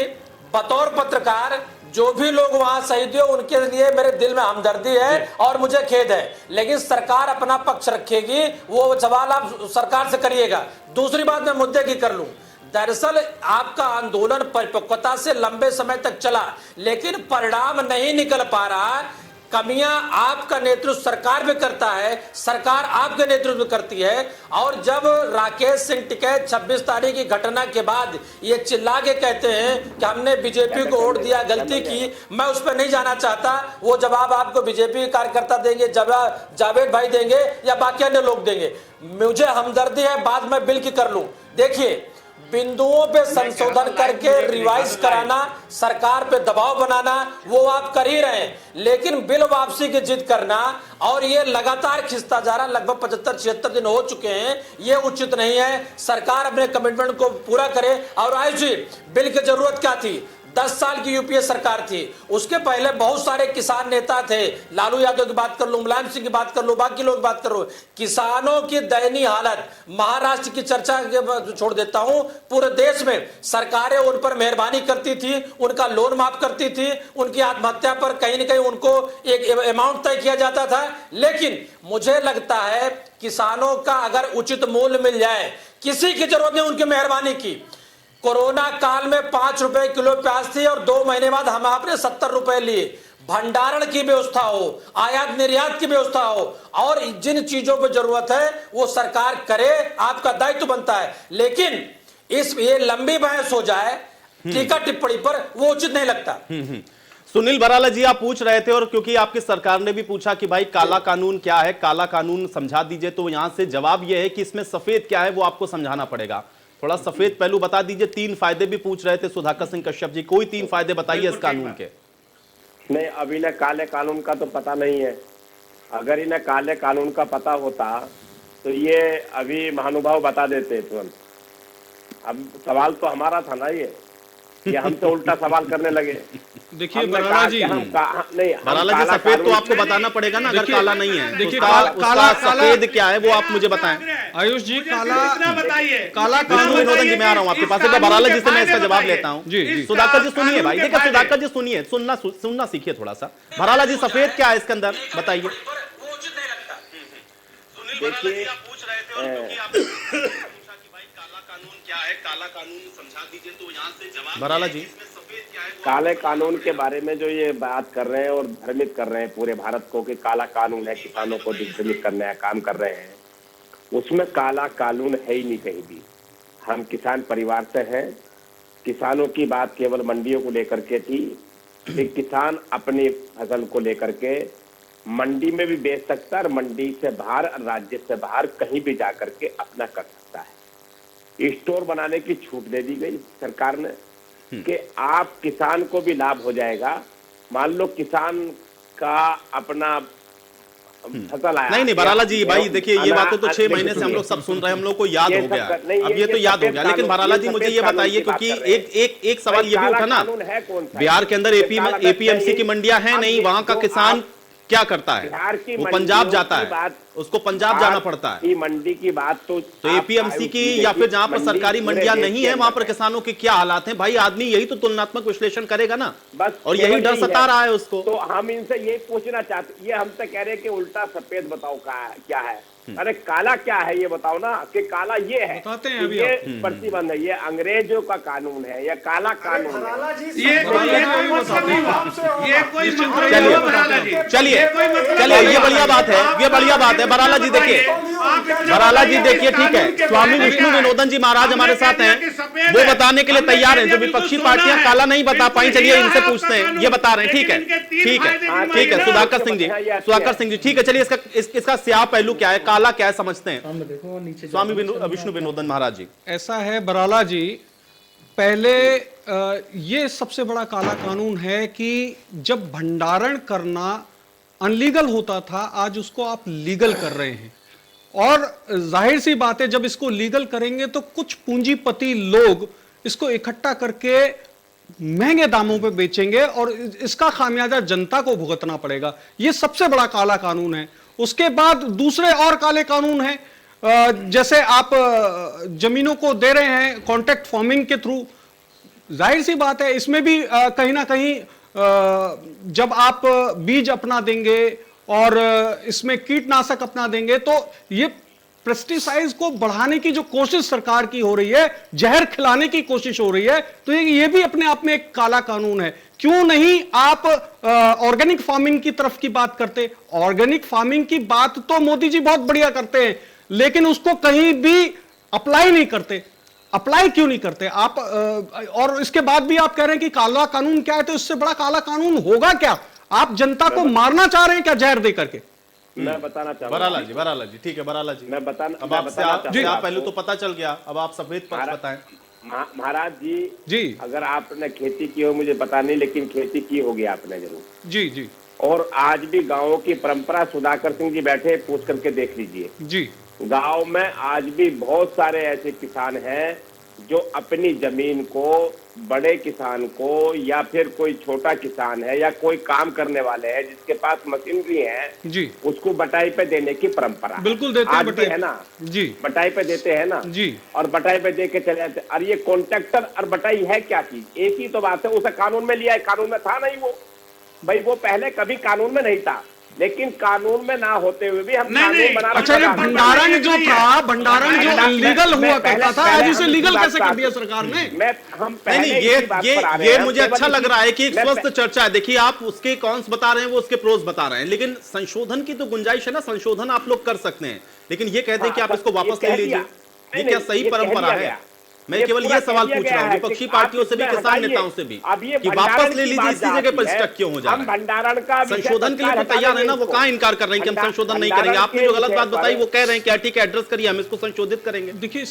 बतौर पत्रकार जो भी लोग वहां शहीद हुए उनके लिए मेरे दिल में हमदर्दी है और मुझे खेद है, लेकिन सरकार अपना पक्ष रखेगी, वो सवाल आप सरकार से करिएगा। दूसरी बात मैं मुद्दे की कर लूं, दरअसल आपका आंदोलन परिपक्वता से लंबे समय तक चला, लेकिन परिणाम नहीं निकल पा रहा। कमियां आपका नेतृत्व सरकार में करता है, सरकार आपके नेतृत्व में करती है। और जब राकेश सिंह टिकैत 26 तारीख की घटना के बाद ये चिल्ला के कहते हैं कि हमने बीजेपी को वोट दिया, गलती की, मैं उस पर नहीं जाना चाहता। वो जवाब आपको बीजेपी के कार्यकर्ता देंगे, जवाब जावेद भाई देंगे या बाकी अन्य लोग देंगे। मुझे हमदर्दी है, बात मैं बिल की कर लूं। देखिए, बिंदुओं पे संशोधन करके रिवाइज कराना, सरकार पे दबाव बनाना, वो आप कर ही रहे हैं, लेकिन बिल वापसी की जिद करना और ये लगातार खिंचता जा रहा, लगभग 75-76 दिन हो चुके हैं, ये उचित नहीं है। सरकार अपने कमिटमेंट को पूरा करे। और आयुष जी, बिल की जरूरत क्या थी? 10 साल की यूपीए सरकार थी, उसके पहले बहुत सारे किसान नेता थे, लालू यादव की बात कर लूं, मुलायम सिंह की बात कर लूं, बाकी लोग की बात कर लूं। किसानों की दयनीय हालत, महाराष्ट्र की चर्चा छोड़ देता हूं, पूरे देश में सरकारें उन पर मेहरबानी करती थी, उनका लोन माफ करती थी, उनकी आत्महत्या पर कहीं ना कहीं उनको एक अमाउंट तय किया जाता था। लेकिन मुझे लगता है किसानों का अगर उचित मूल्य मिल जाए, किसी की जरूरत नहीं उनकी मेहरबानी की। कोरोना काल में 5 रुपए किलो प्याज थी और 2 महीने बाद हम आपने 70 रुपए लिए। भंडारण की व्यवस्था हो, आयात निर्यात की व्यवस्था हो, और जिन चीजों पर जरूरत है वो सरकार करे, आपका दायित्व बनता है। लेकिन ये लंबी बहस हो जाए टीका टिप्पणी पर, वो उचित नहीं लगता।
सुनील भराला जी, आप पूछ रहे थे, और क्योंकि आपकी सरकार ने भी पूछा कि भाई काला कानून क्या है, काला कानून समझा दीजिए, तो यहां से जवाब यह है कि इसमें सफेद क्या है वो आपको समझाना पड़ेगा। थोड़ा सफेद पहलू बता दीजिए। 3 फायदे भी पूछ रहे थे सुधाकर सिंह कश्यप जी, कोई 3 फायदे बताइए इस कानून के।
नहीं, अभी ना काले कानून का तो पता नहीं है। अगर इन्हें काले कानून का पता होता तो ये अभी महानुभाव बता देते तुरंत। अब सवाल तो हमारा था ना, ये हमसे उल्टा सवाल करने लगे।
देखिए बराला जी,
बराला जी, सफेद तो आपको बताना पड़ेगा ना, अगर काला नहीं है। देखिए काला सफेद क्या है वो आप मुझे बताएं।
आयुष जी, काला
कानून विनोदन जी, मैं आ रहा हूं आपके पास। बराला जी से मैं इसका जवाब लेता हूं। जी सुधाकर जी सुनिए भाई, देखिए सुधाकर जी सुनिए, सुनना सीखिए थोड़ा सा। बराला जी, सफेद क्या है इसके अंदर बताइए।
देखिए,
क्या है काला कानून समझा दीजिए, तो यहां से जवाब बराला जी।
काले कानून के बारे में जो ये बात कर रहे हैं और भ्रमित कर रहे हैं पूरे भारत को कि काला कानून है, किसानों को दिग्भ्रमित करने का काम कर रहे हैं, उसमें काला कानून है ही नहीं कहीं भी। हम किसान परिवार से हैं। किसानों की बात केवल मंडियों को लेकर के थी कि किसान अपनी फसल को लेकर के मंडी में भी बेच सकता है और मंडी से बाहर, राज्य से बाहर कहीं भी जाकर के अपना कर सकता है। स्टोर बनाने की छूट दे दी गई सरकार ने कि आप किसान को भी लाभ हो जाएगा। मान लो किसान का अपना फसल आया।
नहीं बराला जी भाई, देखिए ये बातें तो 6 महीने से हम लोग सब सुन रहे हैं, हम लोग को याद हो गया, अब ये तो याद हो गया। लेकिन बराला जी मुझे ये बताइए, क्योंकि एक सवाल ये भी उठा ना, बिहार के अंदर एपीएमसी की मंडियां हैं नहीं, वहां का किसान क्या करता है? वो पंजाब जाता है, उसको पंजाब जाना पड़ता है।
मंडी की बात तो
एपीएमसी की या फिर जहां पर सरकारी मंडियां नहीं है वहां पर किसानों के क्या हालात हैं भाई? आदमी यही तो तुलनात्मक विश्लेषण करेगा ना,
बस,
और यही डर सता रहा है उसको।
तो हम इनसे ये पूछना चाहते, ये हमसे कह रहे हैं कि उल्टा सफेद बताओ क्या है। अरे काला क्या है ये बताओ ना, कि काला ये है,
बताते हैं अभी
ये प्रतिबंध है, ये अंग्रेजों का कानून है, ये काला कानून है।
चलिए ये बढ़िया बात है, ये बढ़िया बात है। बराला जी देखिए, बराला जी देखिए, ठीक है, स्वामी विष्णु विनोदन जी महाराज हमारे साथ हैं, वो बताने के लिए तैयार हैं। जो विपक्षी पार्टियां काला नहीं बता पाई, चलिए इनसे पूछते हैं, ये बता रहे हैं। ठीक है सुधाकर सिंह जी, ठीक है, चलिए इसका स्याह पहलू क्या है, काला क्या है समझते हैं स्वामी विष्णु विनोदन महाराज जी।
ऐसा है बराला जी, पहले ये सबसे बड़ा काला कानून है कि जब भंडारण करना अनलीगल होता था, आज उसको आप लीगल कर रहे हैं। और जाहिर सी बात है, जब इसको लीगल करेंगे तो कुछ पूंजीपति लोग इसको इकट्ठा करके महंगे दामों पे बेचेंगे और इसका खामियाजा जनता को भुगतना पड़ेगा। ये सबसे बड़ा काला कानून है। उसके बाद दूसरे और काले कानून हैं, जैसे आप जमीनों को दे रहे हैं कॉन्ट्रैक्ट फार्मिंग के थ्रू। जाहिर सी बात है, इसमें भी कहीं ना कहीं जब आप बीज अपना देंगे और इसमें कीटनाशक अपना देंगे तो ये पेस्टिसाइड्स को बढ़ाने की जो कोशिश सरकार की हो रही है, जहर खिलाने की कोशिश हो रही है, तो ये भी अपने आप में एक काला कानून है। क्यों नहीं आप ऑर्गेनिक फार्मिंग की तरफ की बात करते? ऑर्गेनिक फार्मिंग की बात तो मोदी जी बहुत बढ़िया करते हैं, लेकिन उसको कहीं भी अप्लाई नहीं करते। अप्लाई क्यों नहीं करते आप? और इसके बाद भी आप कह रहे हैं कि काला कानून क्या है, तो इससे बड़ा काला कानून होगा क्या? आप जनता को मारना चाह रहे हैं क्या जहर दे करके?
मैं बताना चाहूंगा
बराला जी ठीक है, बराला जी
मैं बताना
अब आपसे पहले तो पता चल गया, अब आप सफेद पक्ष बताएं।
महाराज
जी
अगर आपने खेती की हो मुझे पता नहीं, लेकिन खेती की होगी आपने जरूर।
जी
और आज भी गाँव की परंपरा, सुधाकर सिंह जी बैठे, पूछ करके देख लीजिए
जी,
गांव में आज भी बहुत सारे ऐसे किसान हैं जो अपनी जमीन को बड़े किसान को या फिर कोई छोटा किसान है या कोई काम करने वाले हैं जिसके पास मशीनरी है
जी,
उसको बटाई पे देने की परंपरा
बिल्कुल देते हैं
बटाई है ना
जी,
बटाई पे देते हैं ना
जी,
और बटाई पे दे के चले जाते। और ये कॉन्ट्रैक्टर और बटाई है क्या चीज? एक ही तो बात है। उसे कानून में लिया है, कानून में था नहीं वो भाई, वो पहले कभी कानून में नहीं था, लेकिन कानून में ना होते हुए भी हम कानून बना।
अच्छा, ये भंडारण जो था, भंडारण जो इलीगल हुआ करता था, आज इसे लीगल कैसे कर दिया सरकार ने?
ये मुझे अच्छा लग रहा है कि एक स्वस्थ चर्चा है। देखिए, आप उसके कॉन्स बता रहे हैं, वो उसके प्रोस बता रहे हैं, लेकिन संशोधन की तो गुंजाइश है ना, संशोधन आप लोग कर सकते हैं, लेकिन ये कहते हैं कि आप इसको वापस ले लीजिए, ये क्या सही परंपरा है? मैं केवल ये सवाल पूछ रहा हूँ विपक्षी पार्टियों से भी, किसान नेताओं से भी, कि वापस ले लीजिए, इसी जगह पर स्टक क्यों हो जा रहा है?
भंडारण का
संशोधन के लिए तो तैयार है ना, वो कहाँ इनकार कर रहे हैं कि हम संशोधन नहीं करेंगे? आपने जो गलत बात बताई वो कह रहे हैं कि ठीक है, एड्रेस करिए, हम इसको संशोधित करेंगे।
देखिए,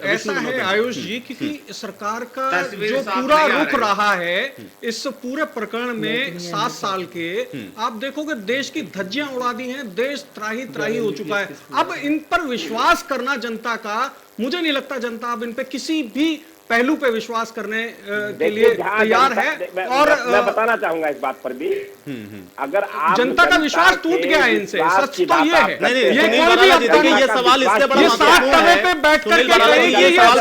ऐसा है आयुष जी, क्योंकि सरकार का जो पूरा रुख रहा है इस पूरे प्रकरण में 7 साल के, आप देखोगे देश की धज्जियां उड़ा दी हैं, देश त्राही त्राही हो चुका है। अब इन पर विश्वास करना जनता का, मुझे नहीं लगता जनता अब इन पे किसी भी पहलू पे विश्वास करने के लिए तैयार है। और
मैं बताना चाहूंगा इस बात पर भी, अगर आप
जनता का विश्वास टूट गया है इनसे, सच तो ये है। ये कोई भी
ये सवाल इससे बड़ा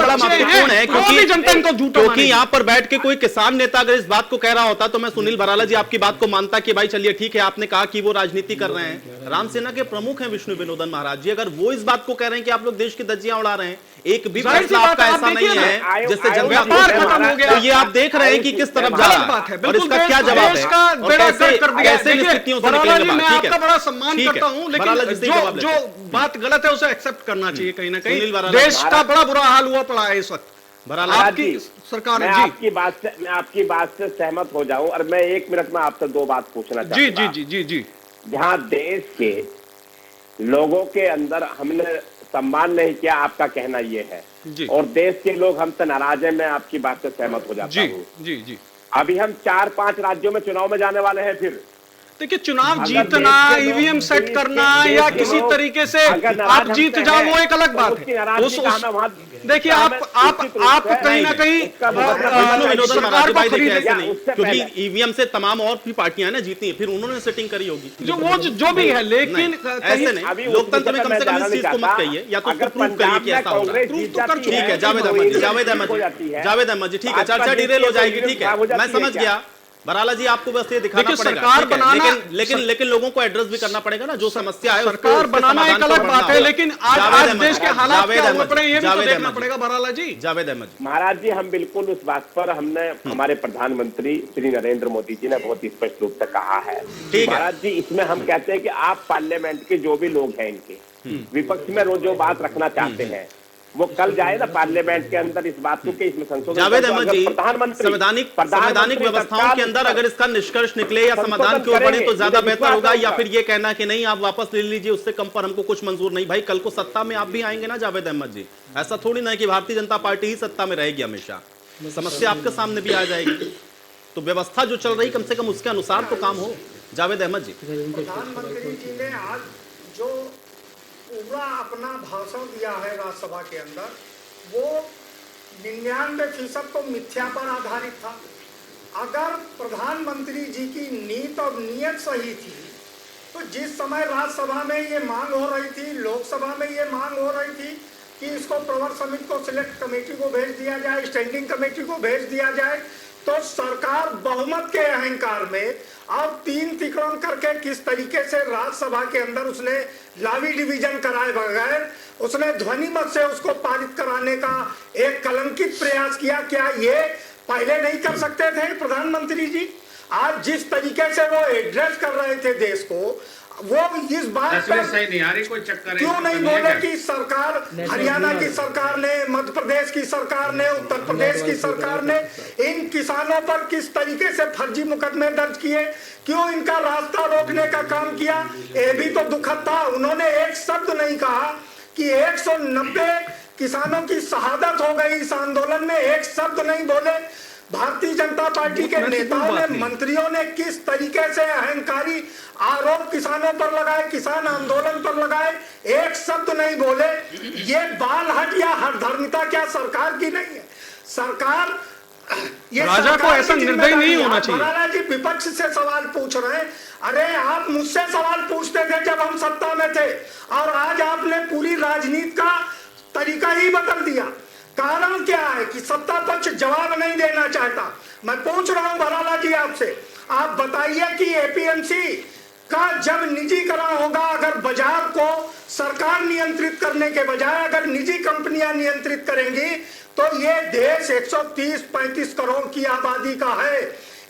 महत्वपूर्ण है, क्योंकि
जनता इनको झूठा,
क्योंकि यहाँ पर बैठ के कोई किसान नेता अगर इस बात को कह रहा होता तो मैं सुनील भराला जी आपकी बात को मानता कि भाई चलिए ठीक है, आपने कहा कि वो राजनीति कर रहे हैं। रामसेना के प्रमुख हैं विष्णु विनोदन महाराज जी, अगर वो इस बात को कह रहे हैं कि आप लोग देश की धज्जियां उड़ा रहे हैं, एक भी फैसला आपका ऐसा नहीं है जिससे जनता
खत्म हो गया,
तो ये आप देख रहे हैं कि किस तरफ जा रहा है और इसका क्या जवाब है और कैसे स्थितियों से निकलेंगे।
मैं आपका बड़ा सम्मान करता हूं, लेकिन जो बात गलत है उसे एक्सेप्ट करना चाहिए कहीं ना कहीं। देश का बड़ा बुरा हाल हुआ पड़ा है इस वक्त आपकी सरकार।
मैं आपकी बात से सहमत हो जाऊं, और मैं 1 मिनट में आपसे 2 बात पूछना चाहूंगा।
जी।
जहां देश के लोगों के अंदर हमने सम्मान नहीं किया, आपका कहना ये है, और देश के लोग हमसे नाराज हैं, मैं आपकी बात से सहमत हो जाता हूँ।
जी।
अभी हम 4-5 राज्यों में चुनाव में जाने वाले हैं। फिर
देखिए, चुनाव जीतना, ईवीएम सेट करना या किसी तरीके से आप जीत जाओ, वो एक अलग बात है। देखिए, आप कहीं ना कहीं
क्योंकि ईवीएम से तमाम और भी पार्टियां ना जीती हैं, फिर उन्होंने सेटिंग करी होगी,
जो भी है, लेकिन
ऐसे नहीं। लोकतंत्र में कम से कम इस चीज को मत कहिए, या तो प्रूव करिए कि ऐसा होगा। ठीक है, जावेद अहमद जी, ठीक है, चर्चा डिरेल हो जाएगी, ठीक है, मैं समझ गया। बराला जी, आपको बस ये दिखाना पड़ेगा,
सरकार बनाना,
लेकिन लोगों को एड्रेस भी करना पड़ेगा ना, जो समस्या है।
सरकार बनाना एक अलग बात है, लेकिन आज देश के हालात क्या हुए पड़े ये भी तो देखना पड़ेगा। बराला जी,
जावेद अहमद
महाराज जी, हम बिल्कुल उस बात पर, हमने हमारे प्रधानमंत्री श्री नरेंद्र मोदी जी ने बहुत स्पष्ट रूप से कहा है। महाराज जी, इसमें हम कहते हैं कि आप पार्लियामेंट के जो भी लोग हैं, इनके विपक्ष में जो बात रखना चाहते हैं, वो कल जाए ना पार्लियामेंट के अंदर इस बात को कि इसमें संशोधन।
जावेद अहमद जी, संवैधानिक व्यवस्थाओं के अंदर अगर इसका निष्कर्ष निकले या समाधान की ओर बढ़े तो ज्यादा बेहतर होगा, या फिर ये कहना कि नहीं आप वापस ले लीजिए, उससे कम पर हमको कुछ मंजूर नहीं। भाई, कल को सत्ता में आप भी आएंगे ना जावेद अहमद जी, ऐसा थोड़ी ना है कि भारतीय जनता पार्टी ही सत्ता में रहेगी हमेशा, समस्या आपके सामने भी आ जाएगी। तो व्यवस्था जो चल रही, कम से कम उसके अनुसार तो काम हो। जावेद अहमद जी,
प्रधानमंत्री जी ने आज जो पूरा अपना भाषण दिया है राज्यसभा के अंदर, वो 99% तो मिथ्या पर आधारित था। अगर प्रधानमंत्री जी की नीयत और नियत सही थी, तो जिस समय राज्यसभा में ये मांग हो रही थी, लोकसभा में ये मांग हो रही थी कि इसको प्रवर समिति को सिलेक्ट कमेटी को भेज दिया जाए, स्टैंडिंग कमेटी को भेज दिया जाए, तो सरकार बहुमत के अहंकार में अब 3 तिकोण करके किस तरीके से राज्यसभा के अंदर उसने लावी डिवीजन कराए बगैर उसने ध्वनि मत से उसको पारित कराने का एक कलंकित प्रयास किया। क्या ये पहले नहीं कर सकते थे प्रधानमंत्री जी? आज जिस तरीके से वो एड्रेस कर रहे थे देश को, वो इस बात पर
सही नहीं आ रही, कोई चक्कर
क्यों नहीं बोले कि सरकार, हरियाणा की सरकार ने, मध्य प्रदेश की सरकार ने, उत्तर प्रदेश की सरकार ने इन किसानों पर किस तरीके से फर्जी मुकदमे दर्ज किए, क्यों इनका रास्ता रोकने का काम किया? ये भी तो दुखद था। उन्होंने एक शब्द नहीं कहा कि 190 किसानों की शहादत हो गई इस आंदोलन में, एक शब्द नहीं बोले। भारतीय जनता पार्टी के नेताओं ने, मंत्रियों ने किस तरीके से अहंकारी आरोप किसानों पर लगाए, किसान आंदोलन पर लगाए, एक शब्द नहीं बोले। ये बाल हट या हठधर्मिता क्या सरकार की नहीं है? सरकार, ये
राजा को ऐसा निर्दयी नहीं होना चाहिए।
मौलाना जी विपक्ष से सवाल पूछ रहे हैं, अरे आप मुझसे सवाल पूछते थे जब हम सत्ता में थे, और आज आपने पूरी राजनीति का तरीका ही बदल दिया। कारण क्या है कि सत्ता पक्ष जवाब नहीं देना चाहता। मैं पूछ रहा हूं भराला जी आपसे, आप बताइए कि एपीएमसी का जब निजीकरण होगा, अगर बाजार को सरकार नियंत्रित करने के बजाय अगर निजी कंपनियां नियंत्रित करेंगी, तो ये देश 130-135 करोड़ की आबादी का है।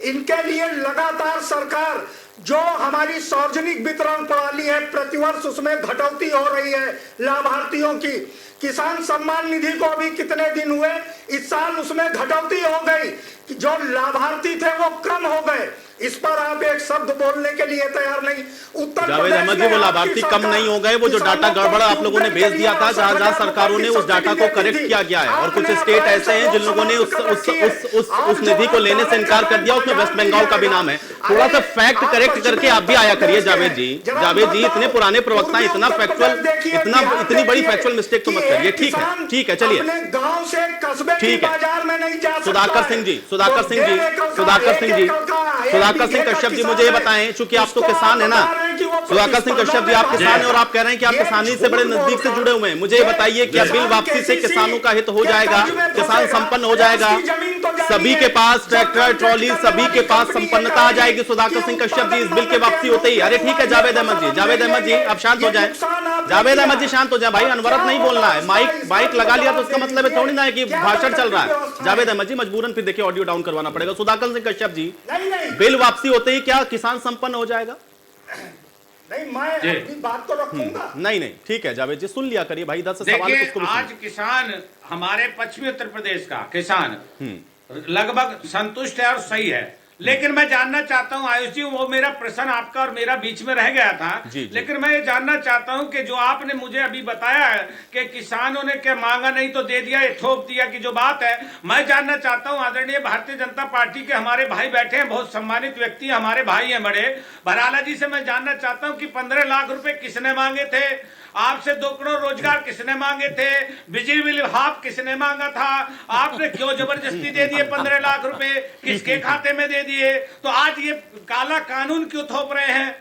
इनके लिए लगातार सरकार जो हमारी सार्वजनिक वितरण प्रणाली है, प्रतिवर्ष उसमें घटौती हो रही है लाभार्थियों की। किसान सम्मान निधि को अभी कितने दिन हुए, इस साल उसमें घटौती हो गई कि जो लाभार्थी थे वो कम हो गए। इस पर आप एक शब्द बोलने के लिए तैयार नहीं। उत्तर
जावेद अहमद जी, वो लाभार्थी कम नहीं हो गए, वो जो डाटा गड़बड़ आप लोगों ने भेज दिया था, जहां जहां सरकारों ने उस डाटा को करेक्ट किया गया है, और कुछ स्टेट ऐसे हैं जिन लोगों ने उस निधि को लेने से इनकार कर दिया, उसमें वेस्ट बंगाल का भी नाम है। थोड़ा सा फैक्ट करेक्ट करके आप भी आया करिए जावेद जी। जावेद जी इतने पुराने प्रवक्ता, इतना फैक्चुअल, इतनी बड़ी फैक्चुअल मिस्टेक तो मत करिए। ठीक है, ठीक है, चलिए,
गांव से कस्बे के बाजार में नहीं जा सकता।
सुधाकर सिंह जी, सुधाकर सिंह कश्यप जी, मुझे ये बताएं, चूंकि आप तो किसान है ना, सुधाकर सिंह कश्यप जी, आप किसान हैं और आप कह रहे हैं कि आप किसानी से बड़े नजदीक से जुड़े हुए हैं। मुझे ये बताइए कि बिल वापसी से किसानों का हित हो जाएगा, किसान संपन्न हो जाएगा, सभी के पास ट्रैक्टर ट्रॉली, सभी के पास संपन्नता आ जाएगी सुधाकर सिंह कश्यप जी इस बिल के वापसी होते ही? अरे ठीक है जावेद अहमद जी, आप शांत हो जाएं। जावेद अहमद जी शांत हो जाए भाई, अनवरत नहीं बोलना है। माइक लगा लिया तो उसका मतलब है थोड़ी ना है कि भाषण चल रहा है। जावेद अहमद जी मजबूरन फिर देखिए ऑडियो डाउन करवाना पड़ेगा। सुधाकर सिंह कश्यप जी, बिल वापसी होते ही क्या किसान संपन्न हो जाएगा?
नहीं, मैं अपनी बात तो रखूंगा।
नहीं, ठीक है जावेद जी, सुन लिया करिए भाई, 10 सवाल
देखिए, आज किसान, हमारे पश्चिमी उत्तर प्रदेश का किसान लगभग संतुष्ट है और सही है। लेकिन मैं जानना चाहता हूं आयुष जी, वो मेरा प्रश्न आपका और मेरा बीच में रह गया था। लेकिन मैं ये जानना चाहता हूं कि जो आपने मुझे अभी बताया है कि किसानों ने क्या मांगा नहीं तो दे दिया, ये थोप दिया की जो बात है, मैं जानना चाहता हूं। आदरणीय भारतीय जनता पार्टी के हमारे भाई बैठे हैं, बहुत सम्मानित व्यक्ति हमारे भाई हैं बड़े, भराला जी से मैं जानना चाहता हूं कि 15 लाख रुपए किसने मांगे थे? आपसे 2 करोड़ रोजगार किसने मांगे थे? बिजली बिल हाफ किसने मांगा था? आपने क्यों जबरदस्ती दे दिए 15 लाख रुपए? किसके खाते में दे दिए? तो आज ये काला कानून क्यों थोप रहे हैं?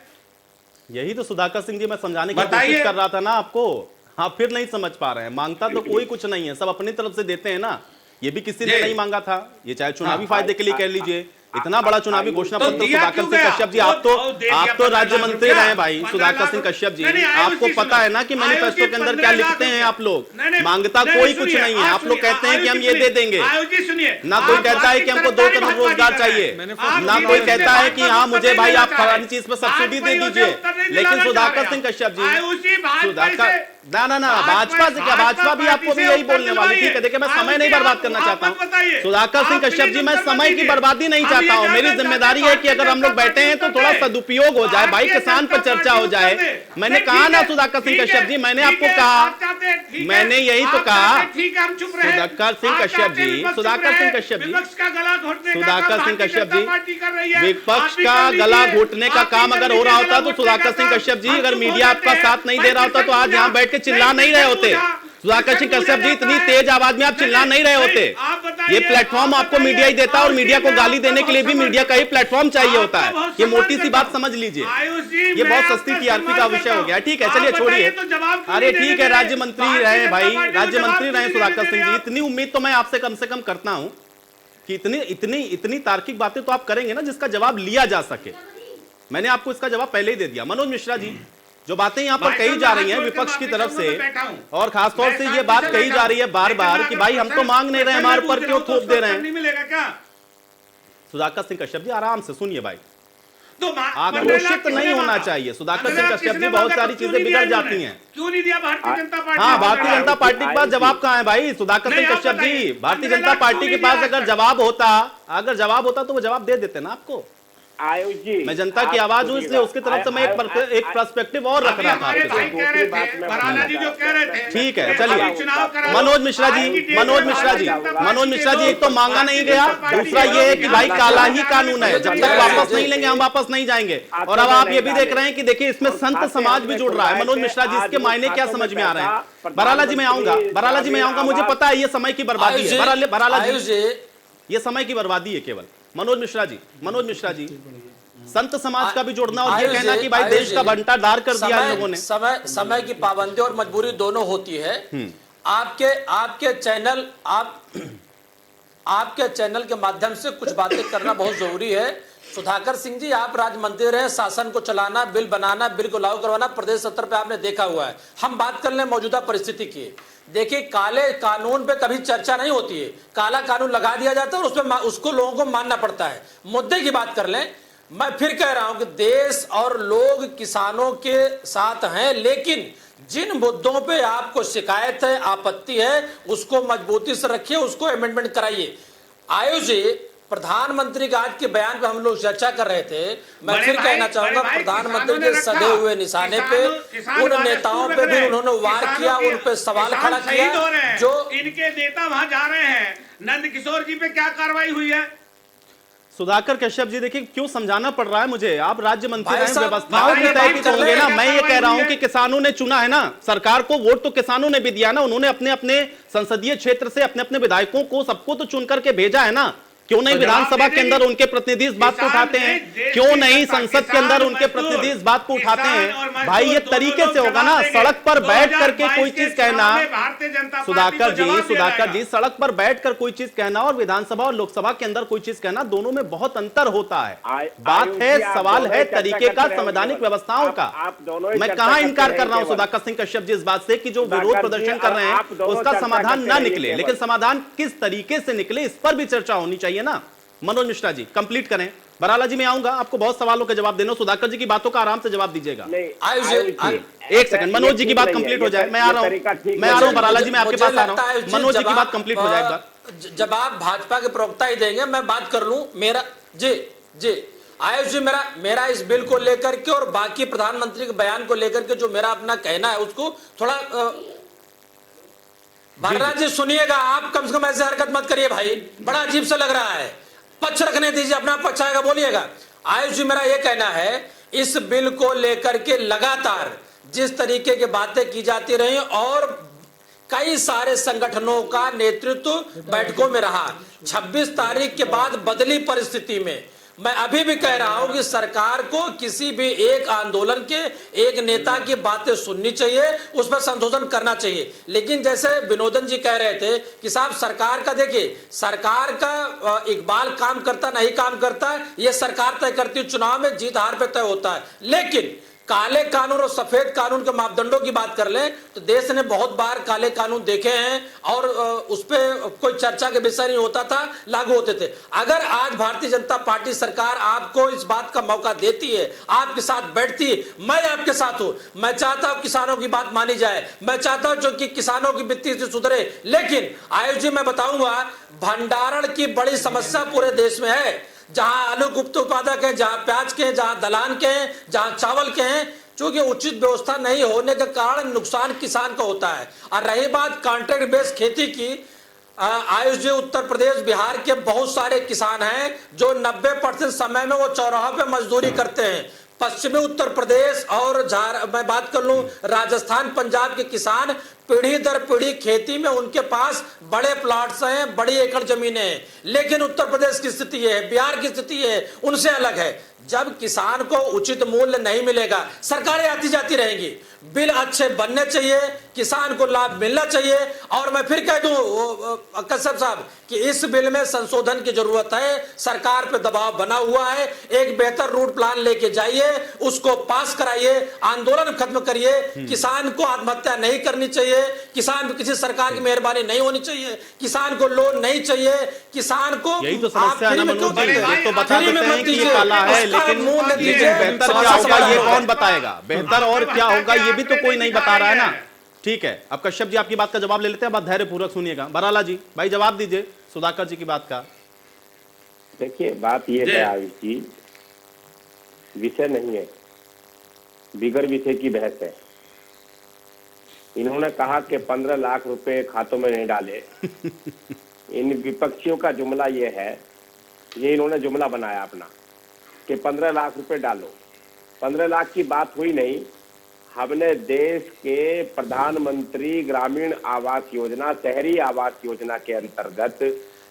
यही तो सुधाकर सिंह जी मैं समझाने की कोशिश कर रहा था ना आपको। हाँ, फिर नहीं समझ पा रहे हैं। मांगता तो कोई कुछ नहीं है, सब अपनी तरफ से देते हैं ना। ये भी किसी ने नहीं मांगा था, ये चाहे चुनावी फायदे के लिए कह लीजिए। इतना बड़ा चुनावी घोषणा पत्र सुधाकर सिंह कश्यप जी, आप तो राज्य मंत्री रहे भाई सुधाकर सिंह कश्यप जी, आपको पता है ना कि मैनिफेस्टो के अंदर क्या लिखते हैं आप लोग। मांगता कोई कुछ नहीं है, आप लोग कहते हैं कि हम ये दे देंगे, ना कोई कहता है कि हमको 2 करोड़ रोजगार चाहिए, ना कोई कहता है कि हाँ मुझे भाई आप फलानी चीज पर सब्सिडी दे दीजिए। लेकिन सुधाकर सिंह कश्यप जी, ना भाजपा से क्या, भाजपा भी आपको भी यही बोलने वाली। ठीक है, देखिए मैं समय नहीं बर्बाद करना चाहता हूँ सुधाकर सिंह कश्यप जी, मैं समय की बर्बादी नहीं चाहता हूँ। मेरी जिम्मेदारी है कि अगर हम लोग बैठे हैं तो थोड़ा सदुपयोग हो जाए भाई, किसान पर चर्चा हो जाए। मैंने कहा ना सुधाकर सिंह कश्यप जी, मैंने आपको कहा, मैंने यही तो कहा सुधाकर सिंह कश्यप जी, सुधाकर सिंह कश्यप जी, सुधाकर सिंह कश्यप जी, विपक्ष का गला घोटने का काम अगर हो रहा होता तो सुधाकर सिंह कश्यप जी, अगर मीडिया आपका साथ नहीं दे रहा होता तो आज यहाँ बैठ के चिल्ला नहीं रहे होते। सुधाकर सिंह कश्यप जी, इतनी तेज आवाज में आप चिल्ला नहीं रहे होते। ये प्लेटफॉर्म आपको मीडिया ही देता है, और मीडिया को गाली देने के लिए भी मीडिया का ही प्लेटफॉर्म चाहिए होता है। ये मोटी सी बात समझ लीजिए, ये बहुत सस्ती टीआरपी का विषय हो गया। ठीक है, चलिए छोड़िए। अरे ठीक है, राज्य मंत्री रहे भाई, राज्य मंत्री रहे सुधाकर सिंह जी, इतनी उम्मीद तो मैं आपसे कम करता हूं कि इतनी तार्किक बातें तो आप करेंगे ना जिसका जवाब लिया जा सके। मैंने आपको इसका जवाब पहले ही दे दिया। मनोज मिश्रा जी, जो बातें यहां पर कही जा रही हैं विपक्ष की तरफ से, और खासतौर से ये बात कही जा रही है बार बार कि भाई हम तो मांग नहीं रहे, हमारे पर क्यों थोप दे रहे हैं।
मिलेगा क्या?
सुधाकर सिंह कश्यप जी आराम से सुनिए भाई,
तो
आक्रोशित नहीं होना चाहिए। सुधाकर सिंह कश्यप जी, बहुत सारी चीजें बिगड़ जाती हैं।
क्यों नहीं दिया भारतीय जनता पार्टी?
हाँ, भारतीय जनता पार्टी के पास जवाब कहाँ है भाई? सुधाकर सिंह कश्यप जी, भारतीय जनता पार्टी के पास अगर जवाब होता तो वो जवाब दे देते ना आपको।
आयुष जी,
मैं जनता की आवाज हूं, इसलिए उसकी तरफ से मैं एक पर्सपेक्टिव और रख रहा था आपके साथ। ठीक है, चलिए। मनोज मिश्रा जी, एक तो मांगा नहीं गया, दूसरा ये है कि भाई काला ही कानून है, जब तक वापस नहीं लेंगे हम वापस नहीं जाएंगे। और अब आप ये भी देख रहे हैं कि देखिए इसमें संत समाज भी जुड़ रहा है। मनोज मिश्रा जी, इसके मायने क्या समझ में आ रहे हैं? बराला जी मैं आऊंगा, मुझे पता है ये समय की बर्बादी है। बराला जी, ये समय की बर्बादी है केवल। मनोज मिश्रा जी, संत समाज का भी जोड़ना और ये कहना कि भाई देश का बंटाधार कर दिया इन लोगों ने।
समय की पाबंदी और मजबूरी दोनों होती है। आपके चैनल के माध्यम से कुछ बातें करना बहुत जरूरी है। सुधाकर सिंह जी, आप राज्य मंत्री रहे, शासन को चलाना, बिल बनाना, बिल को लागू करवाना प्रदेश स्तर पे आपने देखा हुआ है। हम बात कर लें मौजूदा परिस्थिति की। देखिए, काले कानून पे कभी चर्चा नहीं होती है। काला कानून लगा दिया जाता है और उसमें उसको लोगों को मानना पड़ता है। मुद्दे की बात कर लें, मैं फिर कह रहा हूं कि देश और लोग किसानों के साथ हैं, लेकिन जिन मुद्दों पे आपको शिकायत है, आपत्ति है, उसको मजबूती से रखिए, उसको अमेंडमेंट कराइए। आयुष जी, प्रधानमंत्री का आज के बयान पे हम लोग चर्चा कर रहे थे। मैं फिर कहना चाहूंगा, प्रधानमंत्री के सधे हुए निशाने पे, उन नेताओं पे भी उन्होंने वार किया, उन पे सवाल खड़ा किया। जो
इनके नेता वहां जा रहे हैं, नंद किशोर जी पे क्या कार्रवाई हुई है?
सुधाकर कश्यप जी, देखिए क्यों समझाना पड़ रहा है मुझे, आप राज्य मंत्री हैं, व्यवस्थाओं की तय होंगे ना। मैं ये कह रहा हूं कि किसानों ने चुना है ना सरकार को, वोट तो किसानों ने भी दिया ना। उन्होंने अपने अपने संसदीय क्षेत्र से अपने अपने विधायकों को, सबको तो चुन करके भेजा है ना। क्यों नहीं विधानसभा के अंदर उनके प्रतिनिधि इस बात को उठाते हैं? क्यों नहीं संसद के अंदर उनके प्रतिनिधि इस बात को उठाते हैं? भाई ये तरीके से होगा ना, सड़क पर बैठ करके कोई चीज कहना। सुधाकर जी, सड़क पर बैठ कर कोई चीज कहना और विधानसभा और लोकसभा के अंदर कोई चीज कहना, दोनों में बहुत अंतर होता है। बात है, सवाल है तरीके का, संवैधानिक व्यवस्थाओं का। मैं कहां इनकार कर रहा हूं सुधाकर सिंह कश्यप जी इस बात से कि जो विरोध प्रदर्शन कर रहे हैं उसका समाधान ना निकले, लेकिन समाधान किस तरीके से निकले इस पर भी चर्चा होनी चाहिए ना। मनोज मिश्रा जी कंप्लीट करें। बराला जी मैं आऊंगा, आपको बहुत सवालों के जवाब देना। सुधाकर जी की बातों का आराम से जवाब दीजिएगा। एक सेकंड, मनोज जी की बात कंप्लीट हो जाए। मैं आ रहा हूं बराला जी, मैं आपके पास आ रहा हूं। मनोज जी की बात कंप्लीट हो जाएगा।
जब आप भाजपा के प्रवक्ता ही देंगे, मैं बात कर लूं। मेरा जी आयुष जी, मेरा इस बिल को लेकर के और बाकी प्रधानमंत्री के बयान को लेकर के जो मेरा अपना कहना है उसको थोड़ा भारत जी सुनिएगा। आप कम से कम ऐसे हरकत मत करिए भाई, बड़ा अजीब सा लग रहा है। पक्ष रखने दीजिए, अपना पक्ष आएगा बोलिएगा। आयुष जी, मेरा यह कहना है, इस बिल को लेकर के लगातार जिस तरीके की बातें की जाती रही और कई सारे संगठनों का नेतृत्व बैठकों में रहा, 26 तारीख के बाद बदली परिस्थिति में मैं अभी भी कह रहा हूं कि सरकार को किसी भी एक आंदोलन के एक नेता की बातें सुननी चाहिए, उस पर संशोधन करना चाहिए। लेकिन जैसे विनोदन जी कह रहे थे कि साहब सरकार का, देखिए सरकार का इकबाल काम करता नहीं काम करता ये सरकार तय करती है, चुनाव में जीत हार पे तय होता है। लेकिन काले कानून और सफेद कानून के मापदंडों की बात कर लें तो देश ने बहुत बार काले कानून देखे हैं और उस पर कोई चर्चा के विषय नहीं होता था, लागू होते थे। अगर आज भारतीय जनता पार्टी सरकार आपको इस बात का मौका देती है, आपके साथ बैठती है, मैं आपके साथ हूं। मैं चाहता हूं किसानों की बात मानी जाए, मैं चाहता हूं कि किसानों की वित्तीय स्थिति सुधरे। लेकिन आयुष जी, मैं बताऊंगा, भंडारण की बड़ी समस्या पूरे देश में है। जहां आलू गुप्त उत्पादक है, जहां प्याज के हैं, जहां दलान के हैं, जहां चावल के हैं, चूंकि उचित व्यवस्था नहीं होने के कारण नुकसान किसान का होता है। और रही बात कॉन्ट्रैक्ट बेस्ड खेती की, आयुष जी, उत्तर प्रदेश बिहार के बहुत सारे किसान हैं जो 90% समय में वो चौराहों पे मजदूरी करते हैं। पश्चिमी उत्तर प्रदेश और मैं बात कर लूं राजस्थान पंजाब के किसान पीढ़ी दर पीढ़ी खेती में उनके पास बड़े प्लॉट्स हैं, बड़ी एकड़ जमीनें हैं। लेकिन उत्तर प्रदेश की स्थिति है, बिहार की स्थिति है, उनसे अलग है। जब किसान को उचित मूल्य नहीं मिलेगा, सरकारें आती जाती रहेंगी, बिल अच्छे बनने चाहिए, किसान को लाभ मिलना चाहिए। और मैं फिर कह दूं कश्यप साहब कि इस बिल में संशोधन की जरूरत है, सरकार पे दबाव बना हुआ है, एक बेहतर रूट प्लान लेके जाइए, उसको पास कराइए, आंदोलन खत्म करिए। किसान को आत्महत्या नहीं करनी चाहिए, किसान पे किसी सरकार की मेहरबानी नहीं होनी चाहिए, किसान को लोन नहीं चाहिए, किसान को
यही तो समस्या है ना मनोज जी, ये तो बता देते हैं कि ये काला है, लेकिन बेहतर क्या होगा ये कौन बताएगा, बेहतर और क्या होगा ये भी तो कोई नहीं बता रहा है ना। ठीक है, अब कश्यप जी आपकी बात का जवाब ले लेते हैं, बात धैर्य पूर्वक सुनिएगा। बराला जी भाई जवाब दीजिए सुधाकर जी की बात का।
देखिए बात ये है आयुष जी, विषय नहीं है, बिगर विषय की बहस है। इन्होंने कहा कि 15 लाख रुपए खातों में नहीं डाले। इन विपक्षियों का जुमला ये है, ये इन्होंने जुमला बनाया अपना कि 15 लाख रुपए डालो। 15 लाख की बात हुई नहीं, हमने देश के प्रधानमंत्री ग्रामीण आवास योजना, शहरी आवास योजना के अंतर्गत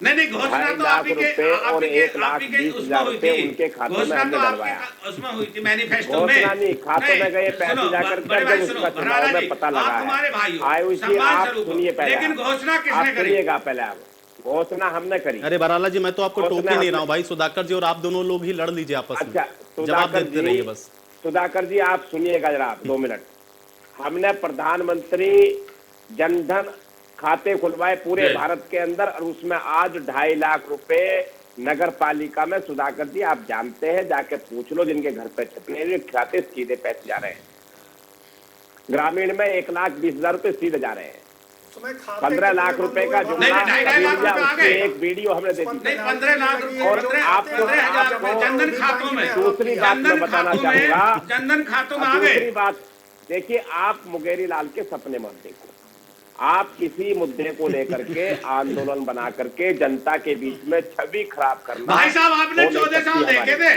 नहीं घोषणा तो
2.5 लाख रुपए और 1,20,000 रुपए उनके खातों में हमने डलवाया।
उसमें हुई थी मैनिफेस्टो में,
घोषणा नहीं, खातों में गए पैसे जाकर उसका चुनाव में पता लगा है। आयुष जी आप सुनिए पहले,
लेकिन घोषणा
आप
किसने करी?
सुनिएगा पहले, आप घोषणा हमने करी।
अरे बराला जी मैं तो आपको टोक ही नहीं रहा हूँ भाई, सुधाकर जी और आप दोनों लोग ही लड़ लीजिए आपस में।
अच्छा
जवाब देते रहिए बस।
सुधाकर जी आप सुनिएगा जरा, आप 2 मिनट। हमने प्रधानमंत्री जनधन खाते खुलवाए पूरे भारत के अंदर, और उसमें आज 2.5 लाख रुपए नगर पालिका में। सुधाकर जी आप जानते हैं, जाके पूछ लो जिनके घर पे छपने खाते सीधे पैसे जा रहे हैं। ग्रामीण में 1,20,000 रुपए सीधे जा रहे हैं। 15 लाख रुपए का जुमला, एक वीडियो हमने दे दी।
15 लाख रुपए
और आपको
जनधन खातों में,
दूसरी बात मैं बताना चाहूंगा,
जनधन खातों में आ गए।
दूसरी बात देखिए, आप मुंगेरी लाल के सपने मत देखो। आप किसी मुद्दे को लेकर के आंदोलन बना करके जनता के बीच में छवि खराब करना।
भाई साहब आपने 14 साल देखे थे,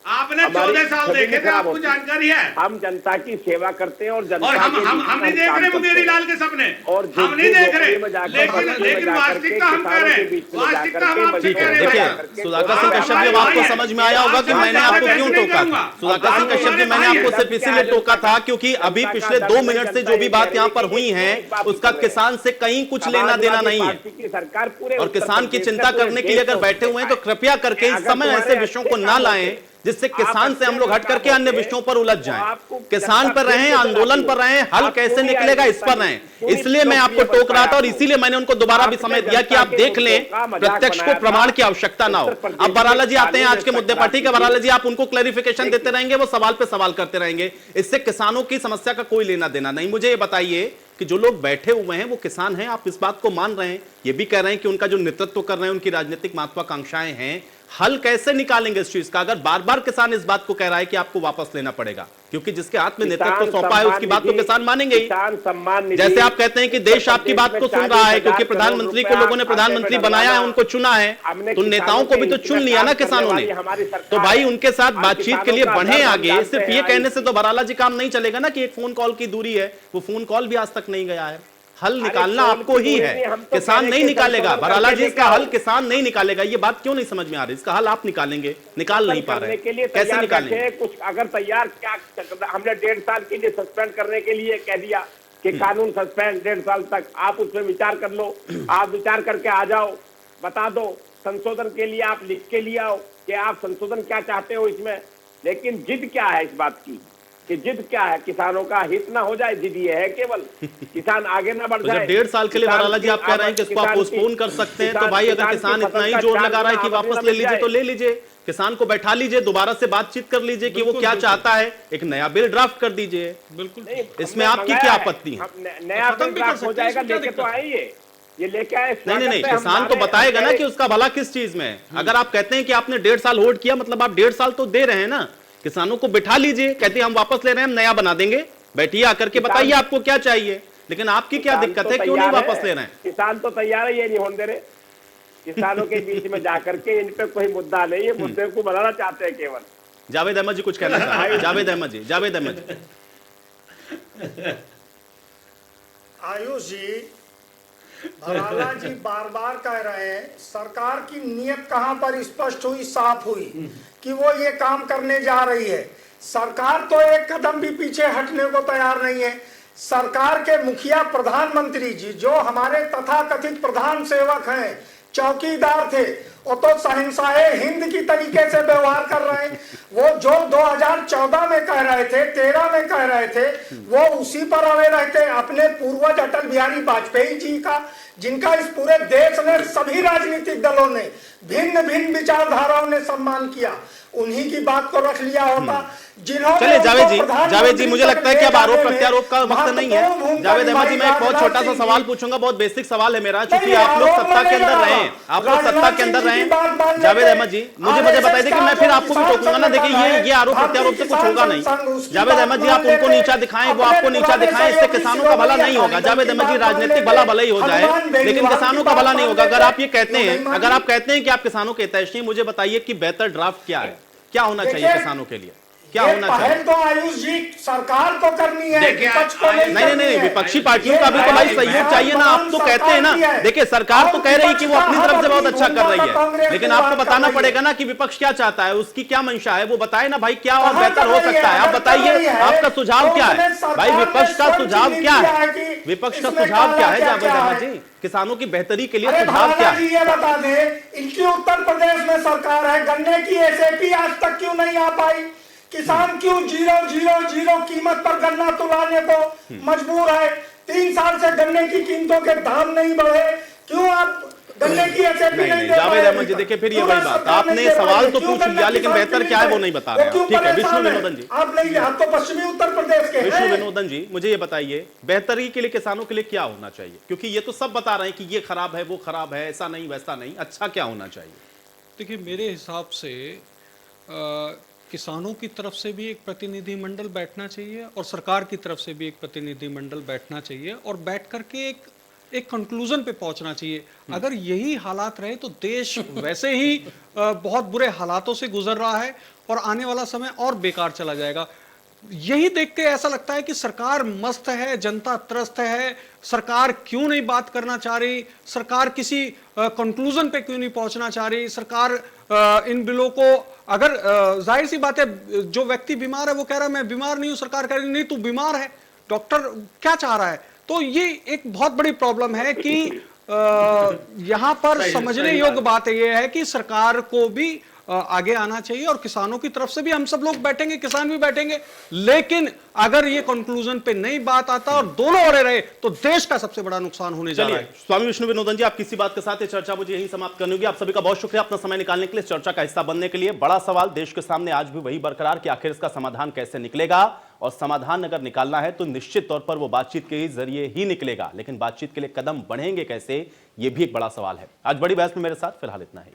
आपने 14 साल देखे थे, आपको जानकारी है।
हम जनता की सेवा करते हैं और जनता
और हम नहीं देख रहे मुंगेरी लाल के सपने,
और
हम नहीं देख रहे, लेकिन वास्तविकता हम कह रहे हैं, वास्तविकता हम आपसे कह रहे हैं।
देखिए सुधाकर सिंह कश्यप जी आपको समझ में आया होगा कि मैंने आपको क्यों टोका था। सुधाकर सिंह कश्यप जी मैंने आपको सिर्फ इसीलिए टोका था क्योंकि अभी पिछले 2 मिनट से जो भी बात यहाँ पर हुई है उसका किसान से कहीं कुछ लेना देना नहीं है।
सरकार पूरे
और किसान की चिंता करने के लिए अगर बैठे हुए हैं तो कृपया करके इस समय ऐसे विषयों को ना लाएं जिससे किसान से हम लोग हट करके अन्य विषयों पर उलझ जाएं। किसान पर रहें, आंदोलन पर रहें, हल कैसे निकलेगा इस पर रहें। इसलिए मैं आपको टोक रहा था और इसीलिए मैंने उनको दोबारा भी समय दिया कि आप देख लें, प्रत्यक्ष को प्रमाण की आवश्यकता ना हो। अब बराला जी आते हैं आज के मुद्दे पर। ठीक है बराला जी, आप उनको क्लैरिफिकेशन देते रहेंगे, वो सवाल पे सवाल करते रहेंगे, इससे किसानों की समस्या का कोई लेना देना नहीं। मुझे ये बताइए कि जो लोग बैठे हुए हैं वो किसान हैं, आप इस बात को मान रहे हैं, ये भी कह रहे हैं कि उनका जो नेतृत्व कर रहे हैं उनकी राजनीतिक महत्वाकांक्षाएं हैं, हल कैसे निकालेंगे इस चीज का अगर बार बार किसान इस बात को कह रहा है कि आपको वापस लेना पड़ेगा? क्योंकि जिसके हाथ में नेतृत्व सौंपा है उसकी बात तो किसान मानेंगे ही। जैसे आप कहते हैं कि देश आपकी बात को सुन रहा है क्योंकि प्रधानमंत्री को लोगों ने प्रधानमंत्री बनाया है, उनको चुना है, तो नेताओं को भी तो चुन लिया ना किसानों ने। तो भाई उनके साथ बातचीत के लिए बढ़े आगे। सिर्फ ये कहने से तो बराला जी काम नहीं चलेगा ना कि एक फोन कॉल की दूरी है, वो फोन कॉल भी आज तक नहीं गया है। हल निकालना आपको ही है, किसान नहीं निकालेगा। बराला जी इसका हल किसान नहीं निकालेगा, ये बात क्यों नहीं समझ में आ रही? इसका हल आप निकालेंगे, निकाल नहीं पा रहे, कैसे निकालेंगे?
कुछ अगर तैयार, क्या हमने 1.5 साल के लिए सस्पेंड करने के लिए कह दिया कि कानून सस्पेंड 1.5 साल तक, आप उसमें विचार कर लो, आप विचार करके आ जाओ, बता दो, संशोधन के लिए आप लिख के लिए आओ कि आप संशोधन क्या चाहते हो इसमें। लेकिन जिद क्या है इस बात की कि जिद क्या है? किसानों का हित ना हो जाए, जिद ये है केवल किसान आगे ना बढ़ जाए।
1.5 साल के लिए बराला जी आप कह रहे हैं कि इसको आप पोस्टपोन कर सकते हैं, तो भाई अगर किसान इतना ही जोर लगा रहा है कि वापस ले लीजिए तो ले लीजिए, किसान को बैठा लीजिए, दोबारा से बातचीत कर लीजिए कि वो क्या चाहता है, एक नया बिल ड्राफ्ट कर दीजिए। बिल्कुल, इसमें आपकी क्या आपत्ति है?
नया बिल ड्राफ्ट हो जाएगा, लेके तो आइए, ये लेके आए।
नहीं, किसान तो बताएगा ना कि उसका भला किस चीज में है। अगर आप कहते हैं कि आपने 1.5 साल होल्ड किया, मतलब आप 1.5 साल तो दे रहे हैं ना, किसानों को बिठा लीजिए, कहते हैं हम वापस ले रहे हैं, हम नया बना देंगे, बैठिए आकर के बताइए आपको क्या चाहिए। लेकिन आपकी क्या दिक्कत है, क्यों नहीं वापस ले रहे हैं?
किसान तो तैयार है, ये नहीं होने दे रहे। किसानों के बीच में जाकर के इन पे कोई मुद्दा नहीं है, मुद्दे को बनाना चाहते हैं केवल।
जावेद अहमद जी कुछ कहना चाह रहे हैं? जावेद अहमद जी।
आयुष जी, भराला जी बार बार कह रहे हैं सरकार की नीयत कहां पर स्पष्ट हुई, साफ हुई कि वो ये काम करने जा रही है। सरकार तो एक कदम भी पीछे हटने को तैयार नहीं है। सरकार के मुखिया प्रधानमंत्री जी, जो हमारे तथाकथित प्रधान सेवक हैं, चौकीदार थे, वो तो शहंशाहे हिंद की तरीके से व्यवहार कर रहे हैं। वो जो 2014 में कह रहे थे, 13 में कह रहे थे, वो उसी पर अड़े रहते। अपने पूर्वज अटल बिहारी वाजपेयी जी का, जिनका इस पूरे देश ने, सभी राजनीतिक दलों ने, भिन्न भिन्न विचारधाराओं ने सम्मान किया, उन्हीं की बात को रख लिया होता। जिन्होंने
चलिए जावेद जी मुझे लगता है कि अब आरोप प्रत्यारोप का वक्त नहीं है। जावेद अहमद जी, मैं एक बहुत छोटा सा सवाल पूछूंगा, बहुत बेसिक सवाल है मेरा, क्योंकि आप लोग सत्ता के अंदर रहे हैं, आप लोग सत्ता के अंदर रहे हैं। जावेद अहमद जी मुझे बताइए कि मैं फिर आपको भी टोकूंगा ना। देखिए ये आरोप प्रत्यारोप से कुछ होगा नहीं। जावेद अहमद जी, आप उनको नीचा दिखाएं, वो आपको नीचा दिखाएं, इससे किसानों का भला नहीं होगा। जावेद अहमद जी, राजनीतिक भला ही हो जाए, लेकिन किसानों का भला नहीं होगा। अगर आप ये कहते हैं, अगर आप कहते हैं कि आप किसानों के हितैषी, मुझे बताइए कि बेहतर ड्राफ्ट क्या है, क्या होना चाहिए किसानों के लिए, क्या होना चाहिए?
तो आयुष जी सरकार को करनी है, विपक्ष को
नहीं, विपक्षी पार्टियों का भी तो भाई सहयोग चाहिए ना। आप तो कहते हैं ना, देखिए सरकार तो कह रही है कि वो अपनी तरफ से बहुत अच्छा कर रही है, लेकिन आपको बताना पड़ेगा ना कि विपक्ष क्या चाहता है, उसकी क्या मंशा है, वो बताए ना भाई, क्या और बेहतर हो सकता है। आप बताइए, आपका सुझाव क्या है भाई? विपक्ष का सुझाव क्या है? विपक्ष का सुझाव क्या है जावेद अहमद जी? किसानों की बेहतरी के लिए सुझाव क्या है?
ये बता दें, इनकी उत्तर प्रदेश में सरकार है, गन्ने की एसएपी आज तक क्यों नहीं आ पाई? किसान क्यों 000 कीमत पर गन्ना तुलाने को मजबूर है? 3 साल से गन्ने की कीमतों के दाम नहीं बढ़े, क्यों आप गन्ने की एसएपी नहीं?
जावेद अहमद जी, देखिए फिर ये वही बात, आपने सवाल तो पूछ लिया, लेकिन बेहतर क्या है वो नहीं बता रहे। ठीक है, विष्णु विनोदन जी,
आप नहीं, आप तो पश्चिमी उत्तर प्रदेश के
विष्णु विनोदन जी, मुझे ये बताइए बेहतरी के लिए किसानों के लिए क्या होना चाहिए? क्योंकि ये तो सब बता रहे हैं कि ये खराब है, वो खराब है, ऐसा नहीं वैसा नहीं, अच्छा क्या होना चाहिए?
देखिए मेरे हिसाब से किसानों की तरफ से भी एक प्रतिनिधिमंडल बैठना चाहिए और सरकार की तरफ से भी एक प्रतिनिधिमंडल बैठना चाहिए और बैठ करके एक कंक्लूजन पे पहुंचना चाहिए। अगर यही हालात रहे तो देश वैसे ही बहुत बुरे हालातों से गुजर रहा है और आने वाला समय और बेकार चला जाएगा। यही देख के ऐसा लगता है कि सरकार मस्त है, जनता त्रस्त है, सरकार क्यों नहीं बात करना चाह रही, सरकार किसी कंक्लूजन पे क्यों नहीं पहुंचना चाह रही, सरकार इन बिलों को, अगर जाहिर सी बात है जो व्यक्ति बीमार है वो कह रहा है मैं बीमार नहीं हूं, सरकार कह रही नहीं तू बीमार है, डॉक्टर क्या चाह रहा है? तो ये एक बहुत बड़ी प्रॉब्लम है कि यहां पर समझने योग्य बात यह है कि सरकार को भी आगे आना चाहिए और किसानों की तरफ से भी हम सब लोग बैठेंगे, किसान भी बैठेंगे, लेकिन अगर ये कंक्लूजन पे नई बात आता और दोनों अड़े रहे तो देश का सबसे बड़ा नुकसान होने जा रहा है।
स्वामी विष्णु विनोदन जी, आप किसी बात के साथ ये चर्चा मुझे यही समाप्त करनी होगी। आप सभी का बहुत शुक्रिया अपना समय निकालने के लिए, चर्चा का हिस्सा बनने के लिए। बड़ा सवाल देश के सामने आज भी वही बरकरार कि आखिर इसका समाधान कैसे निकलेगा, और समाधान अगर निकालना है तो निश्चित तौर पर वो बातचीत के जरिए ही निकलेगा, लेकिन बातचीत के लिए कदम बढ़ेंगे कैसे, ये भी एक बड़ा सवाल है। आज बड़ी बहस में मेरे साथ फिलहाल इतना ही।